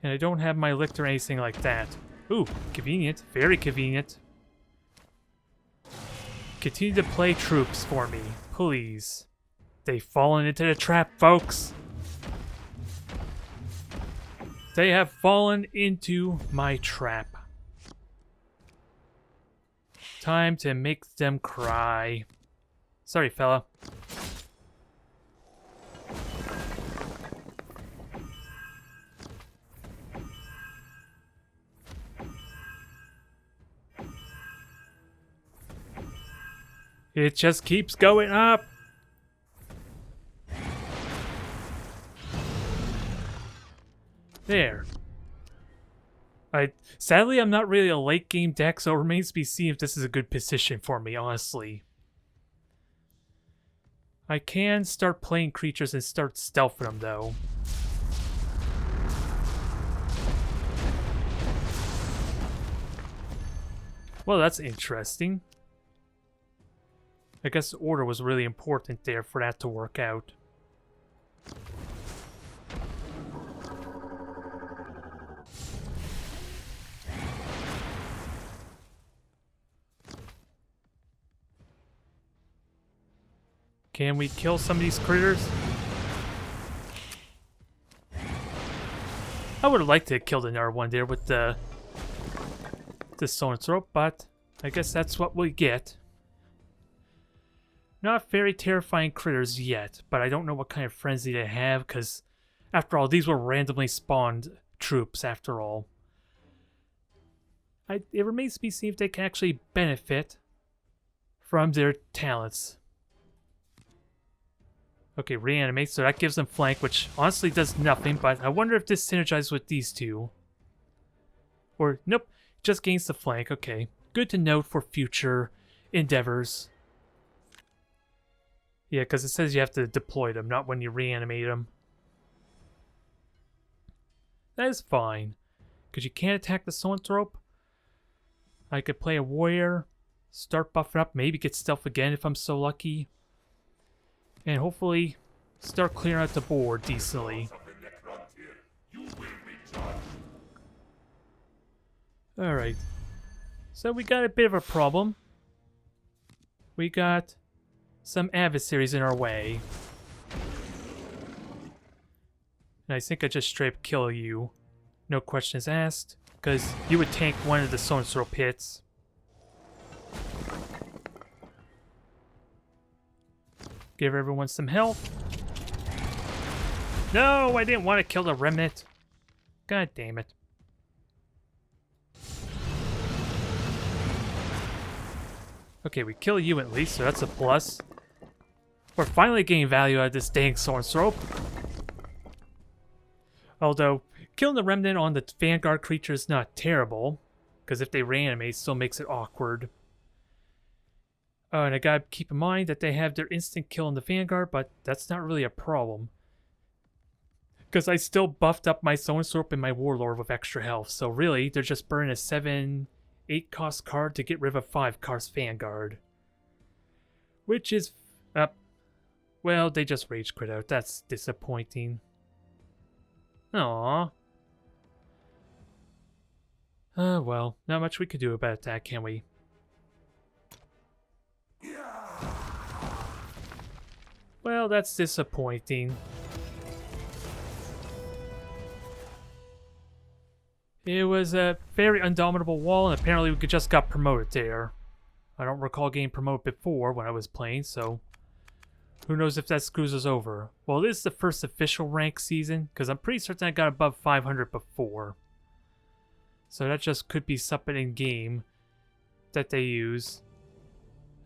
[SPEAKER 1] And I don't have my Licht or anything like that. Ooh, convenient. Very convenient. Continue to play troops for me, please. They've fallen into the trap, folks. They have fallen into my trap. Time to make them cry. Sorry, fella. It just keeps going up. There. Sadly, I'm not really a late game deck, so it remains to be seen if this is a good position for me, honestly. I can start playing creatures and start stealthing them, though. Well, that's interesting. I guess the order was really important there for that to work out. Can we kill some of these critters? I would have liked to have killed another one there with the Sonor's Rope, but I guess that's what we get. Not very terrifying critters yet, but I don't know what kind of frenzy they have, because after all, these were randomly spawned troops after all. It remains to be seen if they can actually benefit from their talents. Okay, reanimate, so that gives them flank, which honestly does nothing, but I wonder if this synergizes with these two. Or, nope, just gains the flank, okay. Good to note for future endeavors. Yeah, because it says you have to deploy them, not when you reanimate them. That is fine. Because you can't attack the Soanthrope. I could play a warrior, start buffing up, maybe get stealth again if I'm so lucky. And hopefully start clearing out the board decently. Alright. So we got a bit of a problem. We got some adversaries in our way. And I think I just straight up kill you. No questions asked. Because you would tank one of the Stone Throw pits. Give everyone some health. No, I didn't want to kill the remnant. God damn it. Okay, we kill you at least, so that's a plus. We're finally getting value out of this dang Soren's Rope. Although, killing the remnant on the Vanguard creature is not terrible, because if they reanimate, it still makes it awkward. And I gotta keep in mind that they have their instant kill in the Vanguard, but that's not really a problem. Because I still buffed up my Soren's Rope and my Warlord with extra health, so really, they're just burning a 7-8 cost card to get rid of a 5 cost Vanguard. Which is... well, they just rage quit out. That's disappointing. Aww. Well, not much we could do about that, can we? Well, that's disappointing. It was a very undominable wall, and apparently we just got promoted there. I don't recall getting promoted before when I was playing, so... who knows if that screws us over. Well, this is the first official rank season, because I'm pretty certain I got above 500 before. So that just could be something in game that they use.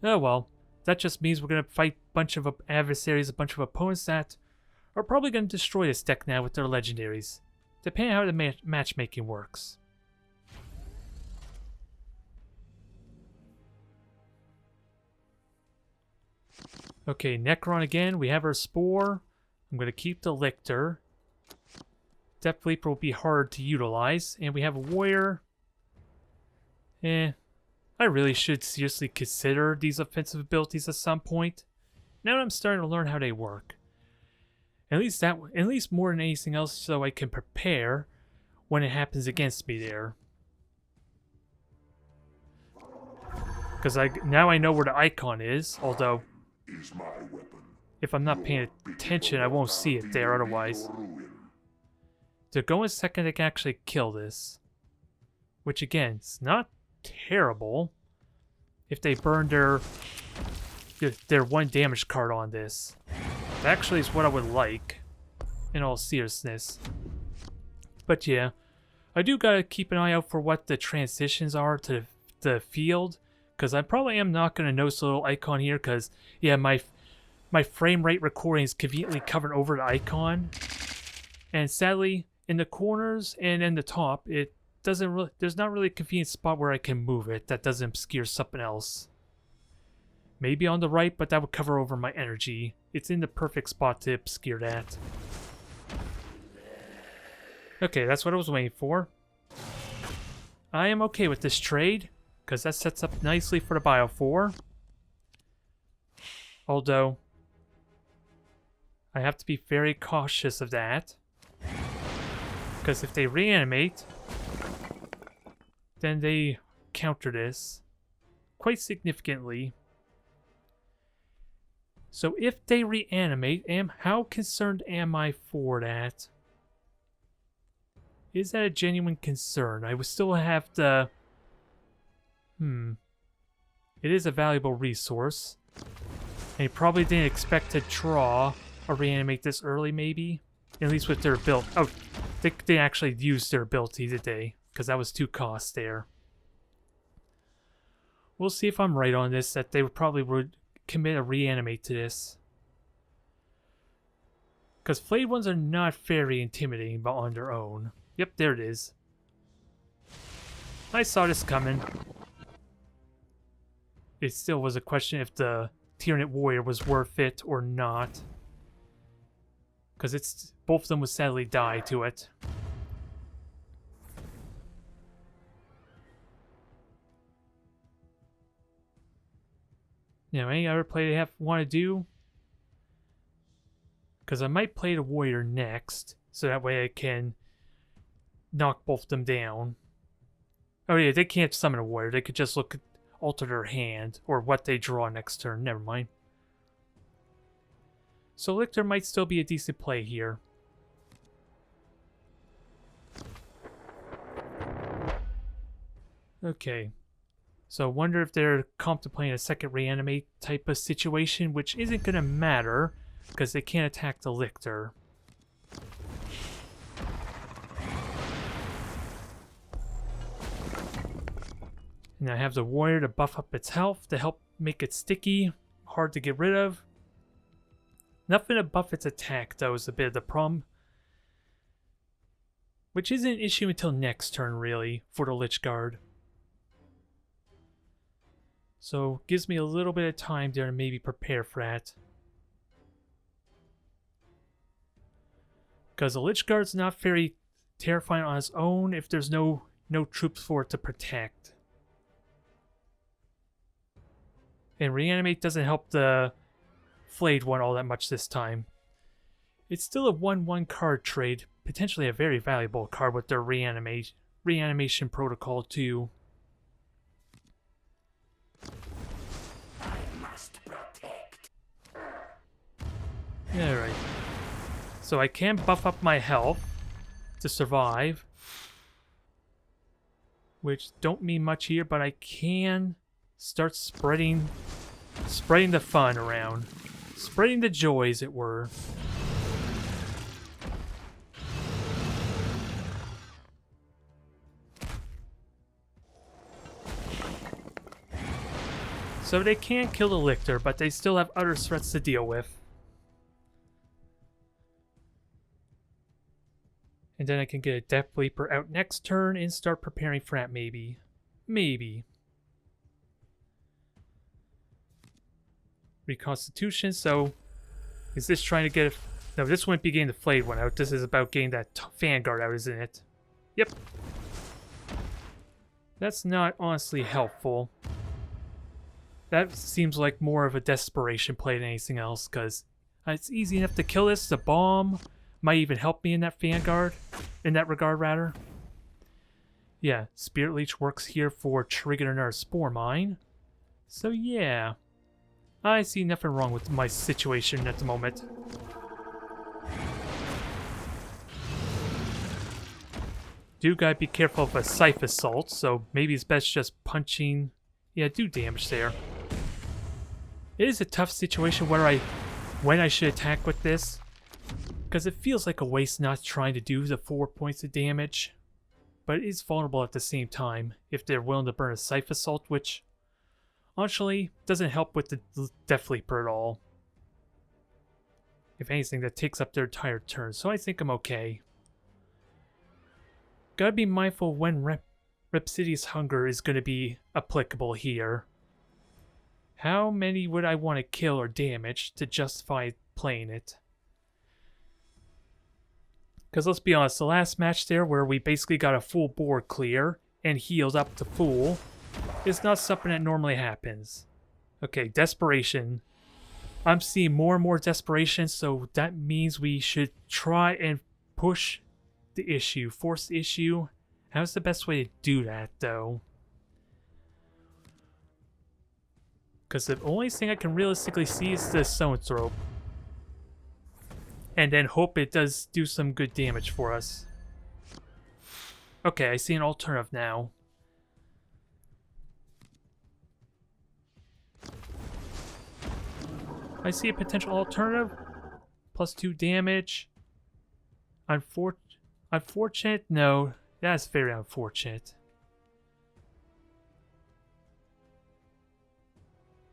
[SPEAKER 1] Oh well, that just means we're going to fight a bunch of adversaries, a bunch of opponents that are probably going to destroy this deck now with their legendaries, depending on how the matchmaking works. Okay, Necron again. We have our Spore. I'm going to keep the Lictor. Depth Leaper will be hard to utilize. And we have a Warrior. I really should seriously consider these offensive abilities at some point. Now I'm starting to learn how they work. At least more than anything else, so I can prepare when it happens against me there. Because now I know where the icon is, although...
[SPEAKER 2] is my weapon.
[SPEAKER 1] if I'm not paying attention, I won't see it there otherwise. To go in second, they can actually kill this. Which again, it's not terrible if they burn their 1 damage card on this. That actually is what I would like, in all seriousness. But yeah, I do gotta keep an eye out for what the transitions are to the field. Because I probably am not going to notice the little icon here, because, yeah, my frame rate recording is conveniently covered over the icon. And sadly, in the corners and in the top, it doesn't really, there's not really a convenient spot where I can move it that doesn't obscure something else. Maybe on the right, but that would cover over my energy. It's in the perfect spot to obscure that. Okay, that's what I was waiting for. I am okay with this trade, because that sets up nicely for the Bio 4. Although, I have to be very cautious of that. Because if they reanimate, then they counter this quite significantly. So if they reanimate, how concerned am I for that? Is that a genuine concern? I would still have to... It is a valuable resource. And you probably didn't expect to draw or reanimate this early, maybe? At least with their ability. Oh, they actually used their ability today, because that was 2 costs there. We'll see if I'm right on this, that they probably would commit a reanimate to this. Because flayed ones are not very intimidating but on their own. Yep, there it is. I saw this coming. It still was a question if the Tyranid Warrior was worth it or not. Because both of them would sadly die to it. You know, any other play they want to do? Because I might play the Warrior next, so that way I can knock both of them down. Oh yeah, they can't summon a Warrior. They could just alter their hand, or what they draw next turn. Never mind. So Lictor might still be a decent play here. Okay. So I wonder if they're contemplating a second reanimate type of situation, which isn't going to matter because they can't attack the Lictor. And I have the warrior to buff up its health to help make it sticky, hard to get rid of. Nothing to buff its attack though is a bit of the problem. Which isn't an issue until next turn really, for the Lich Guard. So gives me a little bit of time there to maybe prepare for that. Because the Lich Guard's not very terrifying on its own if there's no troops for it to protect. And Reanimate doesn't help the Flayed one all that much this time. It's still a 1/1 card trade, potentially a very valuable card with their reanimation protocol too.
[SPEAKER 2] I must protect.
[SPEAKER 1] Alright. So I can buff up my health to survive. Which don't mean much here, but I can start spreading the fun around. Spreading the joy, as it were. So they can't kill the Lictor, but they still have other threats to deal with. And then I can get a Death Leaper out next turn and start preparing for that maybe. Maybe. Reconstitution, so is this trying to get a... No, this wouldn't be getting the Flayed one out. This is about getting that Vanguard out, isn't it? Yep. That's not honestly helpful. That seems like more of a desperation play than anything else, because it's easy enough to kill this. The bomb might even help me in that Vanguard. In that regard, rather. Yeah, Spirit Leech works here for triggering another Spore Mine. So yeah. I see nothing wrong with my situation at the moment. Do gotta be careful of a Scythe Assault, so maybe it's best just punching... Yeah, do damage there. It is a tough situation when I should attack with this, because it feels like a waste not trying to do the 4 points of damage, but it is vulnerable at the same time if they're willing to burn a Scythe Assault, which... Honestly, doesn't help with the Death Leaper at all. If anything, that takes up their entire turn, so I think I'm okay. Gotta be mindful when Rhapsodious Hunger is gonna be applicable here. How many would I want to kill or damage to justify playing it? Because let's be honest, the last match there where we basically got a full board clear and healed up to full, it's not something that normally happens. Okay, desperation. I'm seeing more and more desperation, so that means we should try and push the issue, force the issue. How's the best way to do that, though? Because the only thing I can realistically see is the Zoanthrope. And then hope it does do some good damage for us. Okay, I see an alternative now. I see a potential alternative. +2 damage. Unfortunate? No, that's very unfortunate.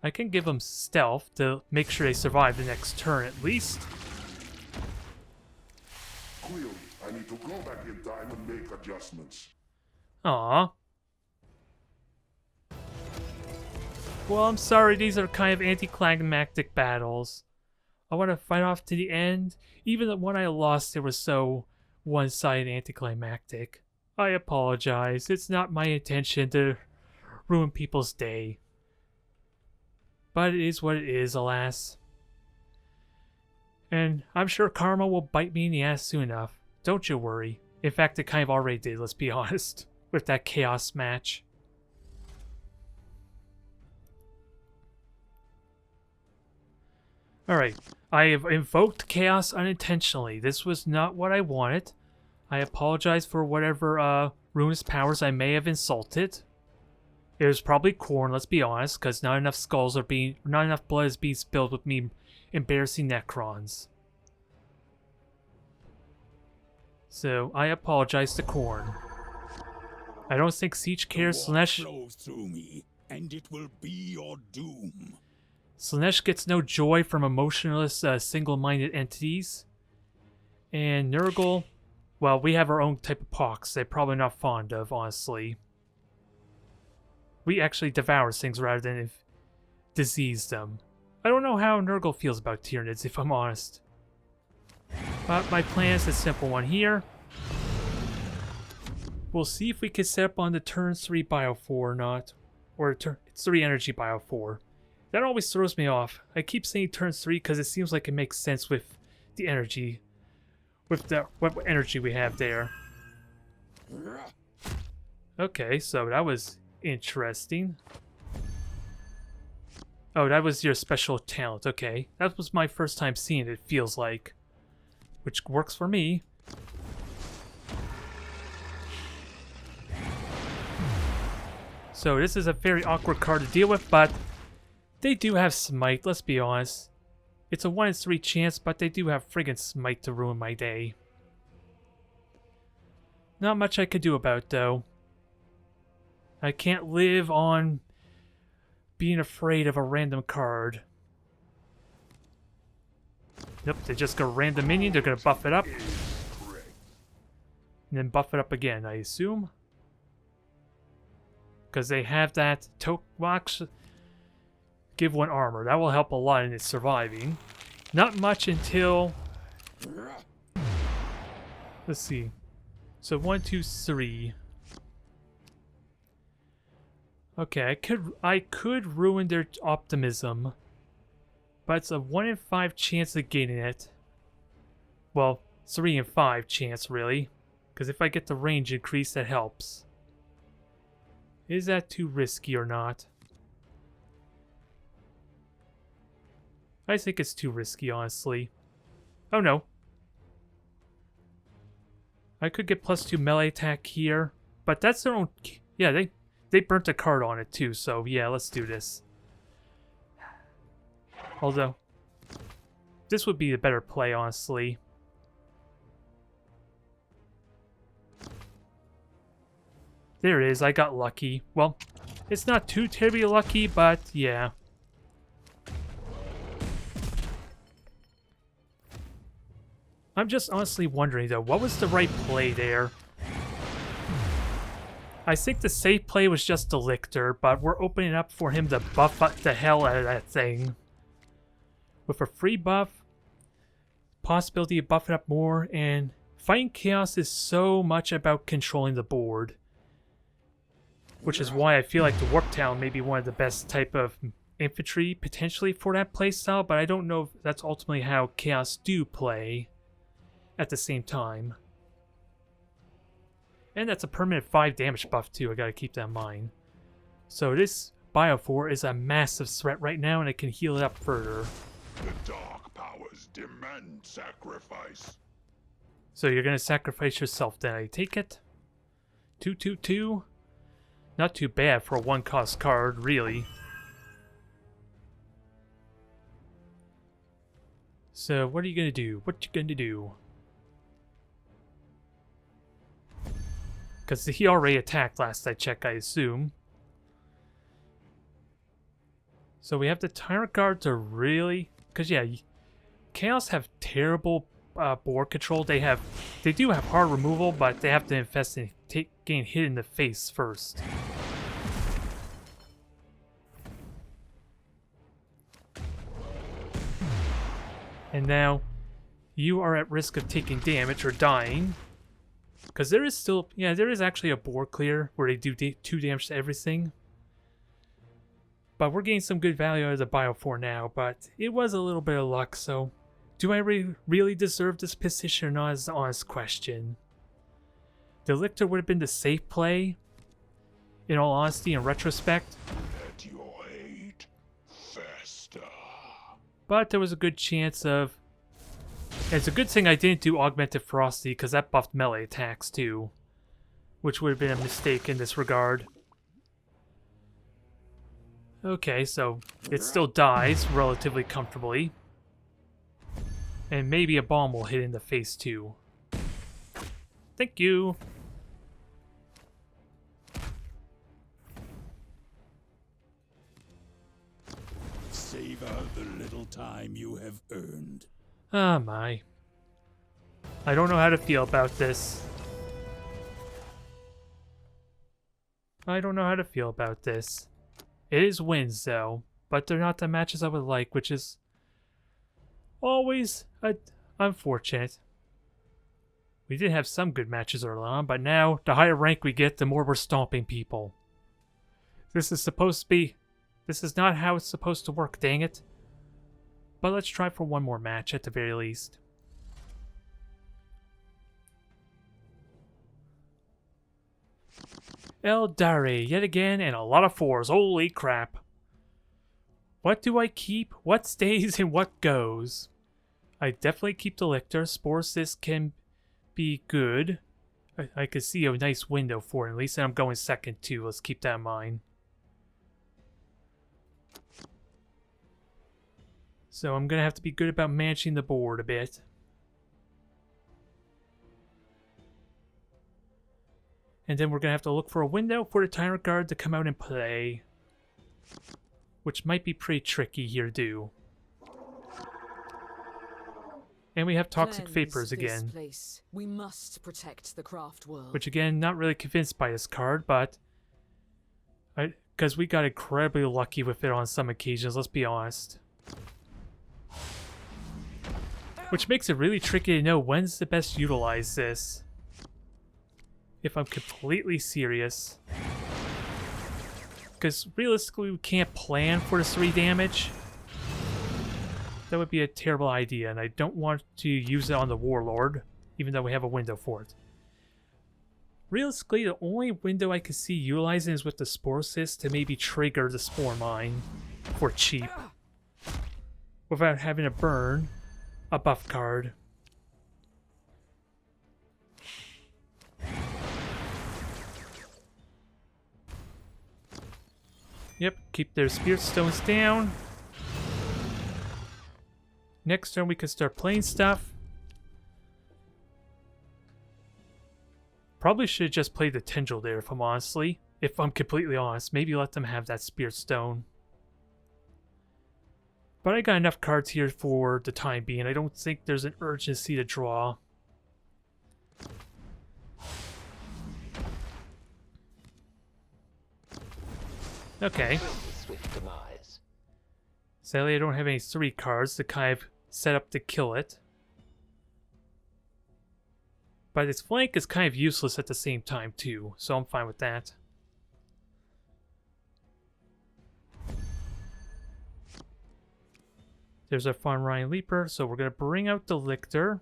[SPEAKER 1] I can give them stealth to make sure they survive the next turn at least.
[SPEAKER 2] Quill, I need to go back in time and make adjustments.
[SPEAKER 1] Aww. Well, I'm sorry, these are kind of anticlimactic battles. I want to fight off to the end. Even the one I lost, it was so one-sided anticlimactic. I apologize. It's not my intention to ruin people's day. But it is what it is, alas. And I'm sure karma will bite me in the ass soon enough. Don't you worry. In fact, it kind of already did, let's be honest, with that chaos match. Alright, I have invoked chaos unintentionally. This was not what I wanted. I apologize for whatever ruinous powers I may have insulted. It was probably corn, let's be honest, because not enough not enough blood is being spilled with me embarrassing Necrons. So, I apologize to Corn. I don't think Siege cares. Slanesh
[SPEAKER 6] flows through me, and it will be your doom.
[SPEAKER 1] Slanesh gets no joy from emotionless, single-minded entities. And Nurgle, well, we have our own type of pox they're probably not fond of, honestly. We actually devour things rather than disease them. I don't know how Nurgle feels about Tyranids, if I'm honest. But my plan is a simple one here. We'll see if we can set up on the turn 3 Bio 4 or not. Or it's 3 Energy Bio 4. That always throws me off. I keep saying turn 3 because it seems like it makes sense with the energy. With the what energy we have there. Okay, so that was interesting. Oh, that was your special talent. Okay, that was my first time seeing it, feels like. Which works for me. So this is a very awkward card to deal with, but they do have Smite, let's be honest. It's a 1 in 3 chance, but they do have friggin' Smite to ruin my day. Not much I could do about it, though. I can't live on being afraid of a random card. Nope, they just go random minion, they're gonna buff it up. And then buff it up again, I assume. Because they have that box. Give 1 armor. That will help a lot in its surviving. Not much until... Let's see. So 1, 2, 3. Okay, I could ruin their optimism. But it's a 1 in 5 chance of getting it. Well, 3 in 5 chance, really. Because if I get the range increase, that helps. Is that too risky or not? I think it's too risky, honestly. Oh no. I could get +2 melee attack here. But that's their own... Yeah, they burnt a card on it too, so yeah, let's do this. Although, this would be a better play, honestly. There it is, I got lucky. Well, it's not too terribly lucky, but yeah. I'm just honestly wondering, though, what was the right play there? I think the safe play was just the Lictor, but we're opening up for him to buff the hell out of that thing. With a free buff, possibility of buffing up more, and fighting Chaos is so much about controlling the board. Which is why I feel like the Warp Talon may be one of the best type of infantry, potentially, for that playstyle, but I don't know if that's ultimately how Chaos do play at the same time. And that's a permanent 5 damage buff too, I gotta keep that in mind. So this Bio 4 is a massive threat right now, and it can heal it up further.
[SPEAKER 6] The dark powers demand sacrifice.
[SPEAKER 1] So you're gonna sacrifice yourself then, I take it? 2/2/2? Not too bad for a 1-cost card, really. So what are you gonna do? What you gonna do? Because he already attacked last I checked, I assume. So we have the Tyrant Guard to really... Because yeah, Chaos have terrible board control. They do have hard removal, but they have to invest in getting hit in the face first. And now, you are at risk of taking damage or dying. Because there is still, yeah, there is actually a board clear where they do 2 damage to everything. But we're getting some good value out of the Bio 4 now, but it was a little bit of luck, so... Do I really deserve this position or not is the honest question. The Lictor would have been the safe play, in all honesty, in retrospect.
[SPEAKER 6] Let your hate fester.
[SPEAKER 1] But there was a good chance of... It's a good thing I didn't do Augmented Ferocity, because that buffed melee attacks too. Which would have been a mistake in this regard. Okay, so it still dies relatively comfortably. And maybe a bomb will hit in the face too. Thank you.
[SPEAKER 6] Savor the little time you have earned.
[SPEAKER 1] Ah, my. I don't know how to feel about this. I don't know how to feel about this. It is wins, though, but they're not the matches I would like, which is always unfortunate. We did have some good matches early on, but now, the higher rank we get, the more we're stomping people. This is supposed to be... This is not how it's supposed to work, dang it. But let's try for one more match at the very least. Eldari, yet again, and a lot of 4s. Holy crap. What do I keep? What stays and what goes? I definitely keep the Lictor. Spore Cyst can be good. I could see a nice window for it, at least, and I'm going second too. Let's keep that in mind. So I'm going to have to be good about managing the board a bit. And then we're going to have to look for a window for the Tyrant Guard to come out and play. Which might be pretty tricky here to do. And we have Toxic Vapors again.
[SPEAKER 3] Place. We must protect the craft world.
[SPEAKER 1] Which again, not really convinced by this card, but... Because we got incredibly lucky with it on some occasions, let's be honest. Which makes it really tricky to know when's the best to utilize this. If I'm completely serious. Because realistically we can't plan for the 3 damage. That would be a terrible idea, and I don't want to use it on the Warlord, even though we have a window for it. Realistically, the only window I could see utilizing is with the Spore Cyst to maybe trigger the Spore Mine for cheap. Without having to burn a buff card. Yep, keep their Spirit Stones down. Next turn we can start playing stuff. Probably should have just played the Tendril there if I'm completely honest. Maybe let them have that Spirit Stone. But I got enough cards here for the time being. I don't think there's an urgency to draw. Okay. Sadly, I don't have any 3 cards to kind of set up to kill it. But its flank is kind of useless at the same time too, so I'm fine with that. There's our Farm Ryan Leaper, so we're going to bring out the Lictor.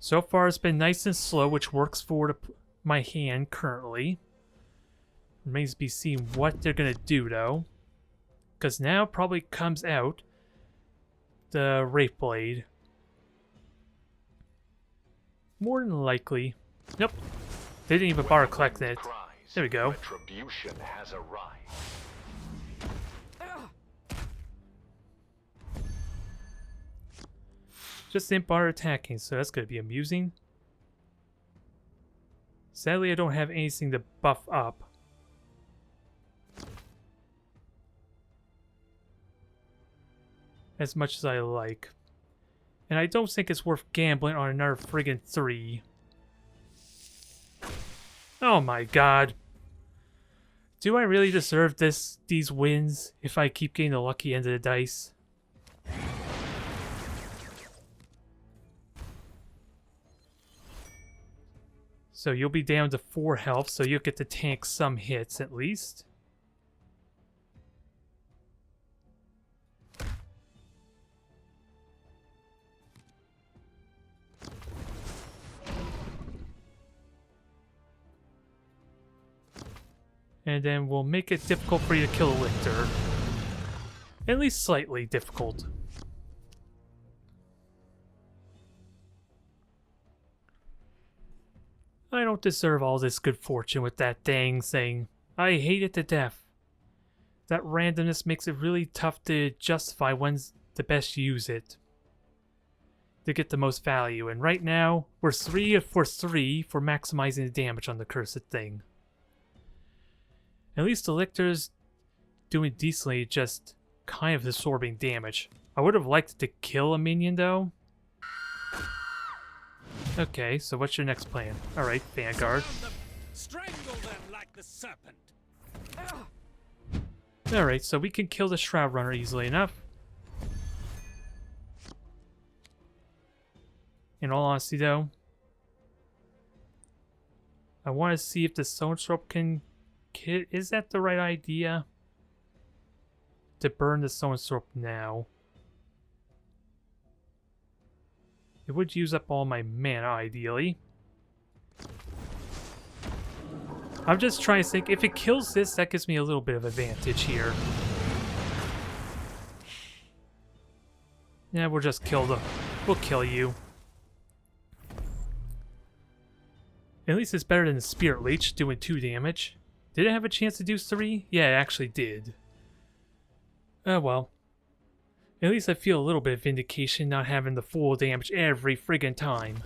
[SPEAKER 1] So far it's been nice and slow, which works for my hand currently. Remains to be seen what they're going to do though. Because now probably comes out the Wraith Blade. More than likely. Nope. They didn't even bother collecting it. There we go.
[SPEAKER 5] Retribution has arrived.
[SPEAKER 1] Just didn't bother attacking, so that's going to be amusing. Sadly, I don't have anything to buff up. As much as I like. And I don't think it's worth gambling on another friggin' 3. Oh my god. Do I really deserve these wins if I keep getting the lucky end of the dice? So you'll be down to 4 health, so you'll get to tank some hits at least. And then we'll make it difficult for you to kill a Lictor. At least slightly difficult. I don't deserve all this good fortune with that dang thing. I hate it to death. That randomness makes it really tough to justify when's the best use it to get the most value, and right now we're 3 for 3 for maximizing the damage on the cursed thing. At least the lictor's doing decently, just kind of absorbing damage. I would have liked to kill a minion though. Okay, so what's your next plan? Alright, Vanguard.
[SPEAKER 4] Strangle them like the serpent.
[SPEAKER 1] Alright, so we can kill the Shroud Runner easily enough. In all honesty though, I want to see if the Stone Throw can... Is that the right idea? To burn the Stone Throw now. It would use up all my mana, ideally. I'm just trying to think, if it kills this, that gives me a little bit of advantage here. Yeah, we'll just kill we'll kill you. At least it's better than the Spirit Leech doing 2 damage. Did it have a chance to do 3? Yeah, it actually did. Oh well. At least I feel a little bit of vindication not having the full damage every friggin' time.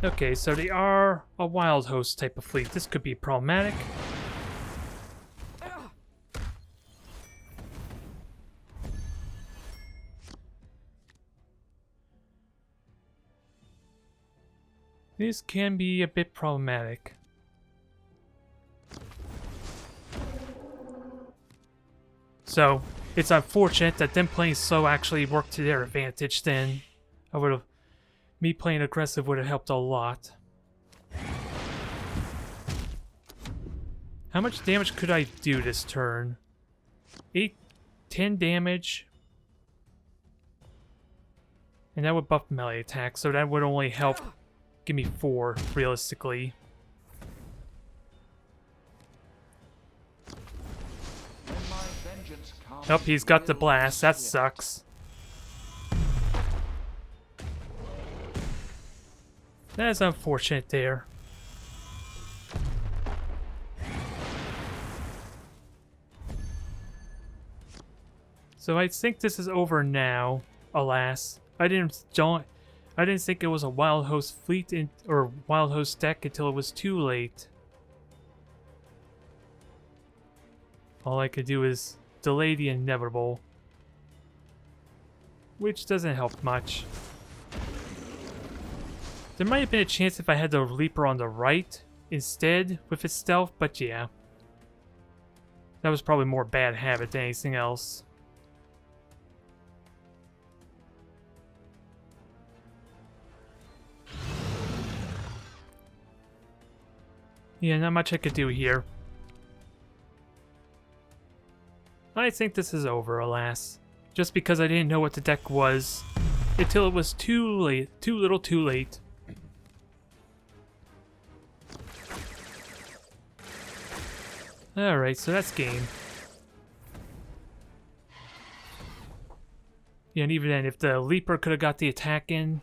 [SPEAKER 1] Okay, so they are a wild host type of fleet. This could be problematic. This can be a bit problematic. So, it's unfortunate that them playing slow actually worked to their advantage then. Me playing aggressive would have helped a lot. How much damage could I do this turn? 10 damage. And that would buff melee attack, so that would only help give me 4, realistically. Nope, he's got the blast. That sucks. That is unfortunate there. So I think this is over now, alas. I didn't think it was a Wild Host fleet or Wild Host deck until it was too late. All I could do is delay the inevitable, which doesn't help much. There might have been a chance if I had the Leaper on the right instead with its stealth, but yeah. That was probably more bad habit than anything else. Yeah, not much I could do here. I think this is over, alas. Just because I didn't know what the deck was until it was too late, too little too late. Alright, so that's game. Yeah, and even then, if the Leaper could have got the attack in,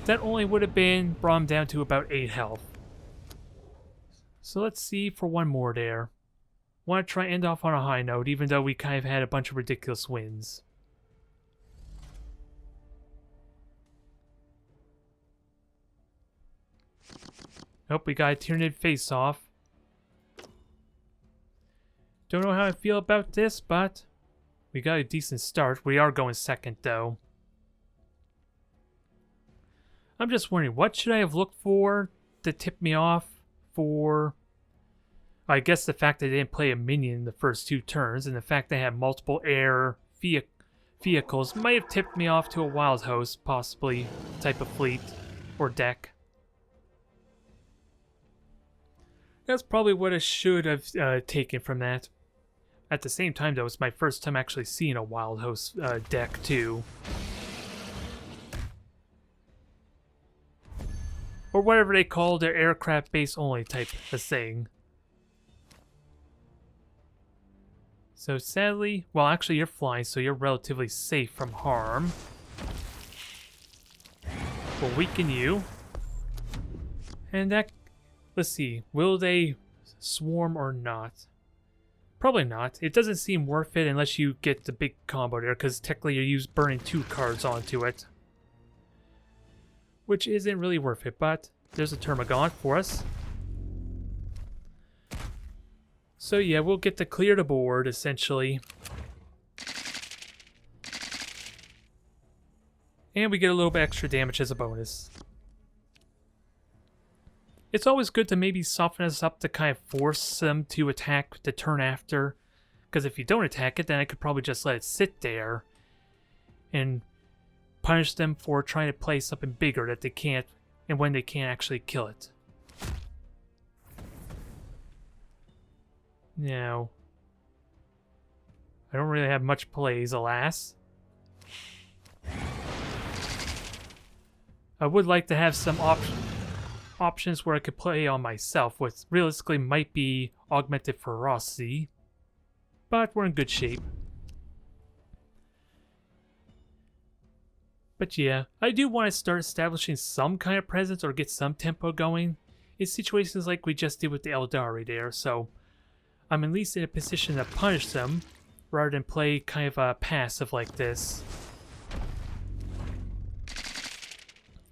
[SPEAKER 1] that only would have been brought him down to about 8 health. So let's see for one more there. Want to try and end off on a high note, even though we kind of had a bunch of ridiculous wins. Nope, we got a Tyranid face-off. Don't know how I feel about this, but we got a decent start. We are going second, though. I'm just wondering, what should I have looked for to tip me off for... I guess the fact that they didn't play a minion in the first 2 turns, and the fact they had multiple air vehicles might have tipped me off to a Wild Host, possibly, type of fleet or deck. That's probably what I should have taken from that. At the same time, though, it's my first time actually seeing a Wild Host deck, too. Or whatever they call their aircraft base only type of thing. So sadly, well actually you're flying, so you're relatively safe from harm. will weaken you. And that, let's see, will they swarm or not? Probably not. It doesn't seem worth it unless you get the big combo there, because technically you're burning 2 cards onto it. Which isn't really worth it, but there's a Termagant for us. So yeah, we'll get to clear the board, essentially. And we get a little bit extra damage as a bonus. It's always good to maybe soften us up to kind of force them to attack the turn after. Because if you don't attack it, then I could probably just let it sit there and punish them for trying to play something bigger that they can't, and when they can't actually kill it. Now, I don't really have much plays, alas. I would like to have some options where I could play on myself, which realistically might be augmented ferocity, but we're in good shape. But yeah, I do want to start establishing some kind of presence or get some tempo going in situations like we just did with the Eldari there, so I'm at least in a position to punish them rather than play kind of a passive like this.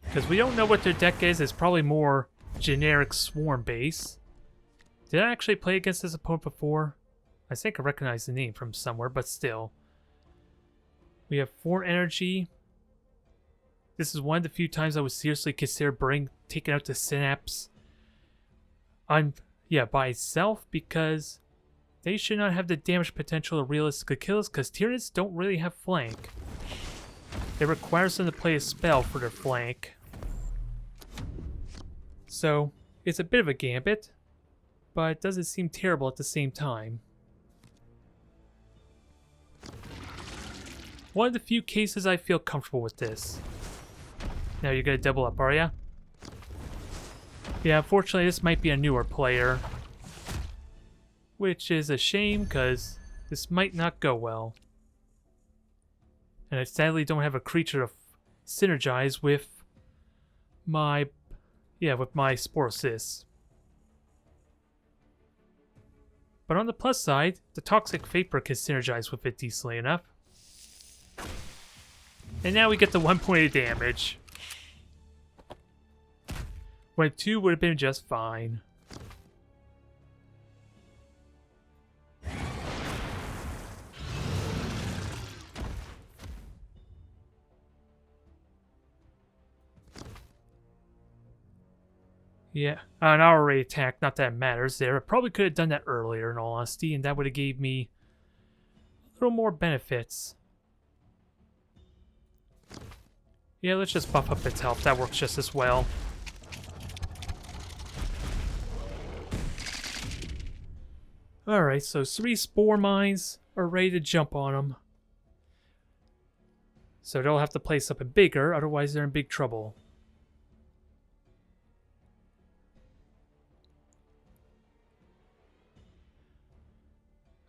[SPEAKER 1] Because we don't know what their deck is. It's probably more generic swarm base. Did I actually play against this opponent before? I think I recognize the name from somewhere, but still. We have 4 energy. This is one of the few times I would seriously consider taking out the Synapse by itself, because they should not have the damage potential to realistically kill us, because Tyranids don't really have flank. It requires them to play a spell for their flank. So, it's a bit of a gambit, but it doesn't seem terrible at the same time. One of the few cases I feel comfortable with this. Now you're gonna double up, are ya? Yeah, unfortunately this might be a newer player. Which is a shame, because this might not go well. And I sadly don't have a creature to synergize with my Sporosis. But on the plus side, the Toxic Vapor can synergize with it decently enough. And now we get the 1 point of damage. When 2 would have been just fine. Yeah, an hour rate attack, not that it matters there. I probably could have done that earlier in all honesty, and that would have gave me a little more benefits. Yeah, let's just buff up its health. That works just as well. Alright, so 3 Spore Mines are ready to jump on them. So they'll have to play something bigger, otherwise they're in big trouble.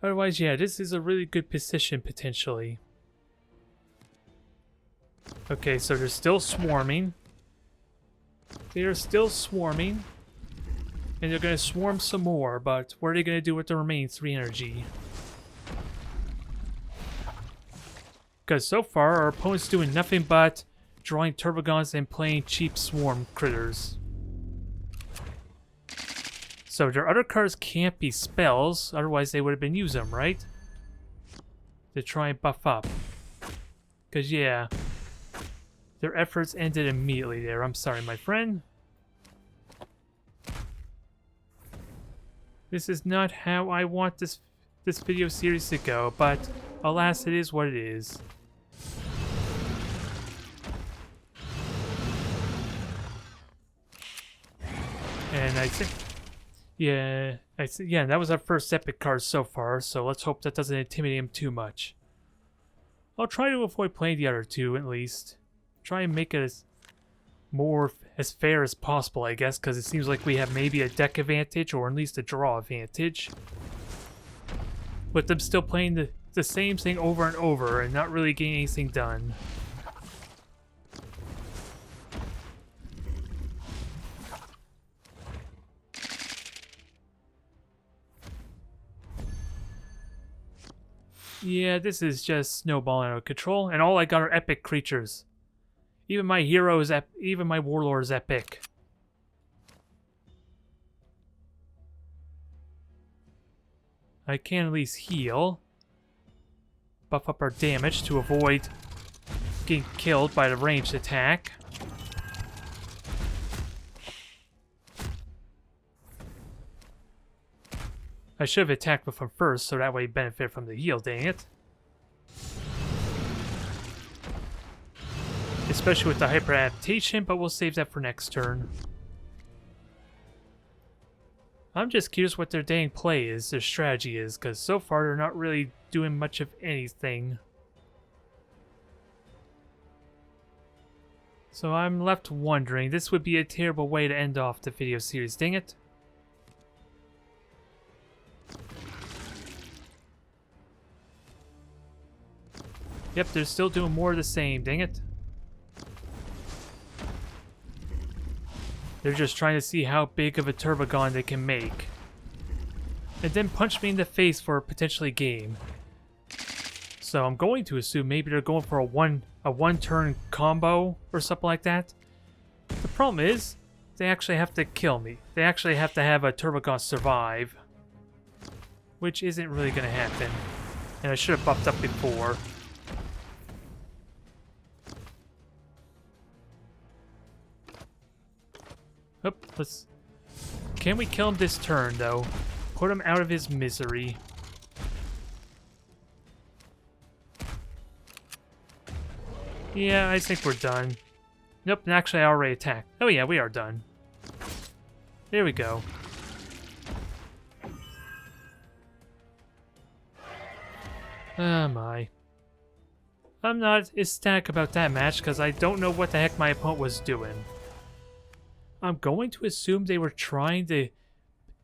[SPEAKER 1] Otherwise, yeah, this is a really good position, potentially. Okay, so they're still swarming. They are still swarming. And they're going to swarm some more, but what are they going to do with the remaining 3 energy? Because so far, our opponent's doing nothing but drawing Turbogons and playing cheap swarm critters. So their other cards can't be spells, otherwise they would have been using them, right? To try and buff up. Because yeah, their efforts ended immediately there. I'm sorry, my friend. This is not how I want this video series to go, but alas, it is what it is. And I think, yeah, that was our first epic card so far, so let's hope that doesn't intimidate him too much. I'll try to avoid playing the other 2, at least. Try and make it as fair as possible, I guess, because it seems like we have maybe a deck advantage, or at least a draw advantage. With them still playing the same thing over and over, and not really getting anything done. Yeah, this is just snowballing out of control, and all I got are epic creatures. Even my hero is even my warlord is epic. I can at least heal. Buff up our damage to avoid getting killed by the ranged attack. I should have attacked with him first, so that way benefit from the heal, dang it. Especially with the hyper adaptation, but we'll save that for next turn. I'm just curious what their dang play is, their strategy is, because so far they're not really doing much of anything. So I'm left wondering, this would be a terrible way to end off the video series, dang it. Yep, they're still doing more of the same, dang it. They're just trying to see how big of a Turbogon they can make. And then punch me in the face for a potentially game. So I'm going to assume maybe they're going for a one-turn combo or something like that. The problem is, they actually have to kill me. They actually have to have a Turbogon survive. Which isn't really going to happen. And I should have buffed up before. Oop, let's... Can we kill him this turn, though? Put him out of his misery. Yeah, I think we're done. Nope, actually I already attacked. Oh yeah, we are done. There we go. Oh my. I'm not ecstatic about that match because I don't know what the heck my opponent was doing. I'm going to assume they were trying to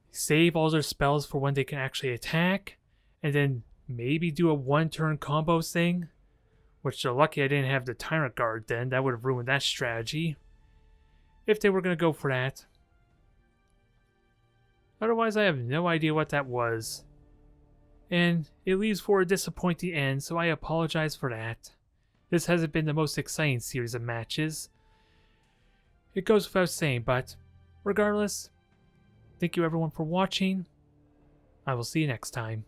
[SPEAKER 1] save all their spells for when they can actually attack, and then maybe do a one-turn combo thing, which they're lucky I didn't have the Tyrant Guard then. That would have ruined that strategy, if they were going to go for that. Otherwise, I have no idea what that was. And it leaves for a disappointing end, so I apologize for that. This hasn't been the most exciting series of matches. It goes without saying, but regardless, thank you everyone for watching. I will see you next time.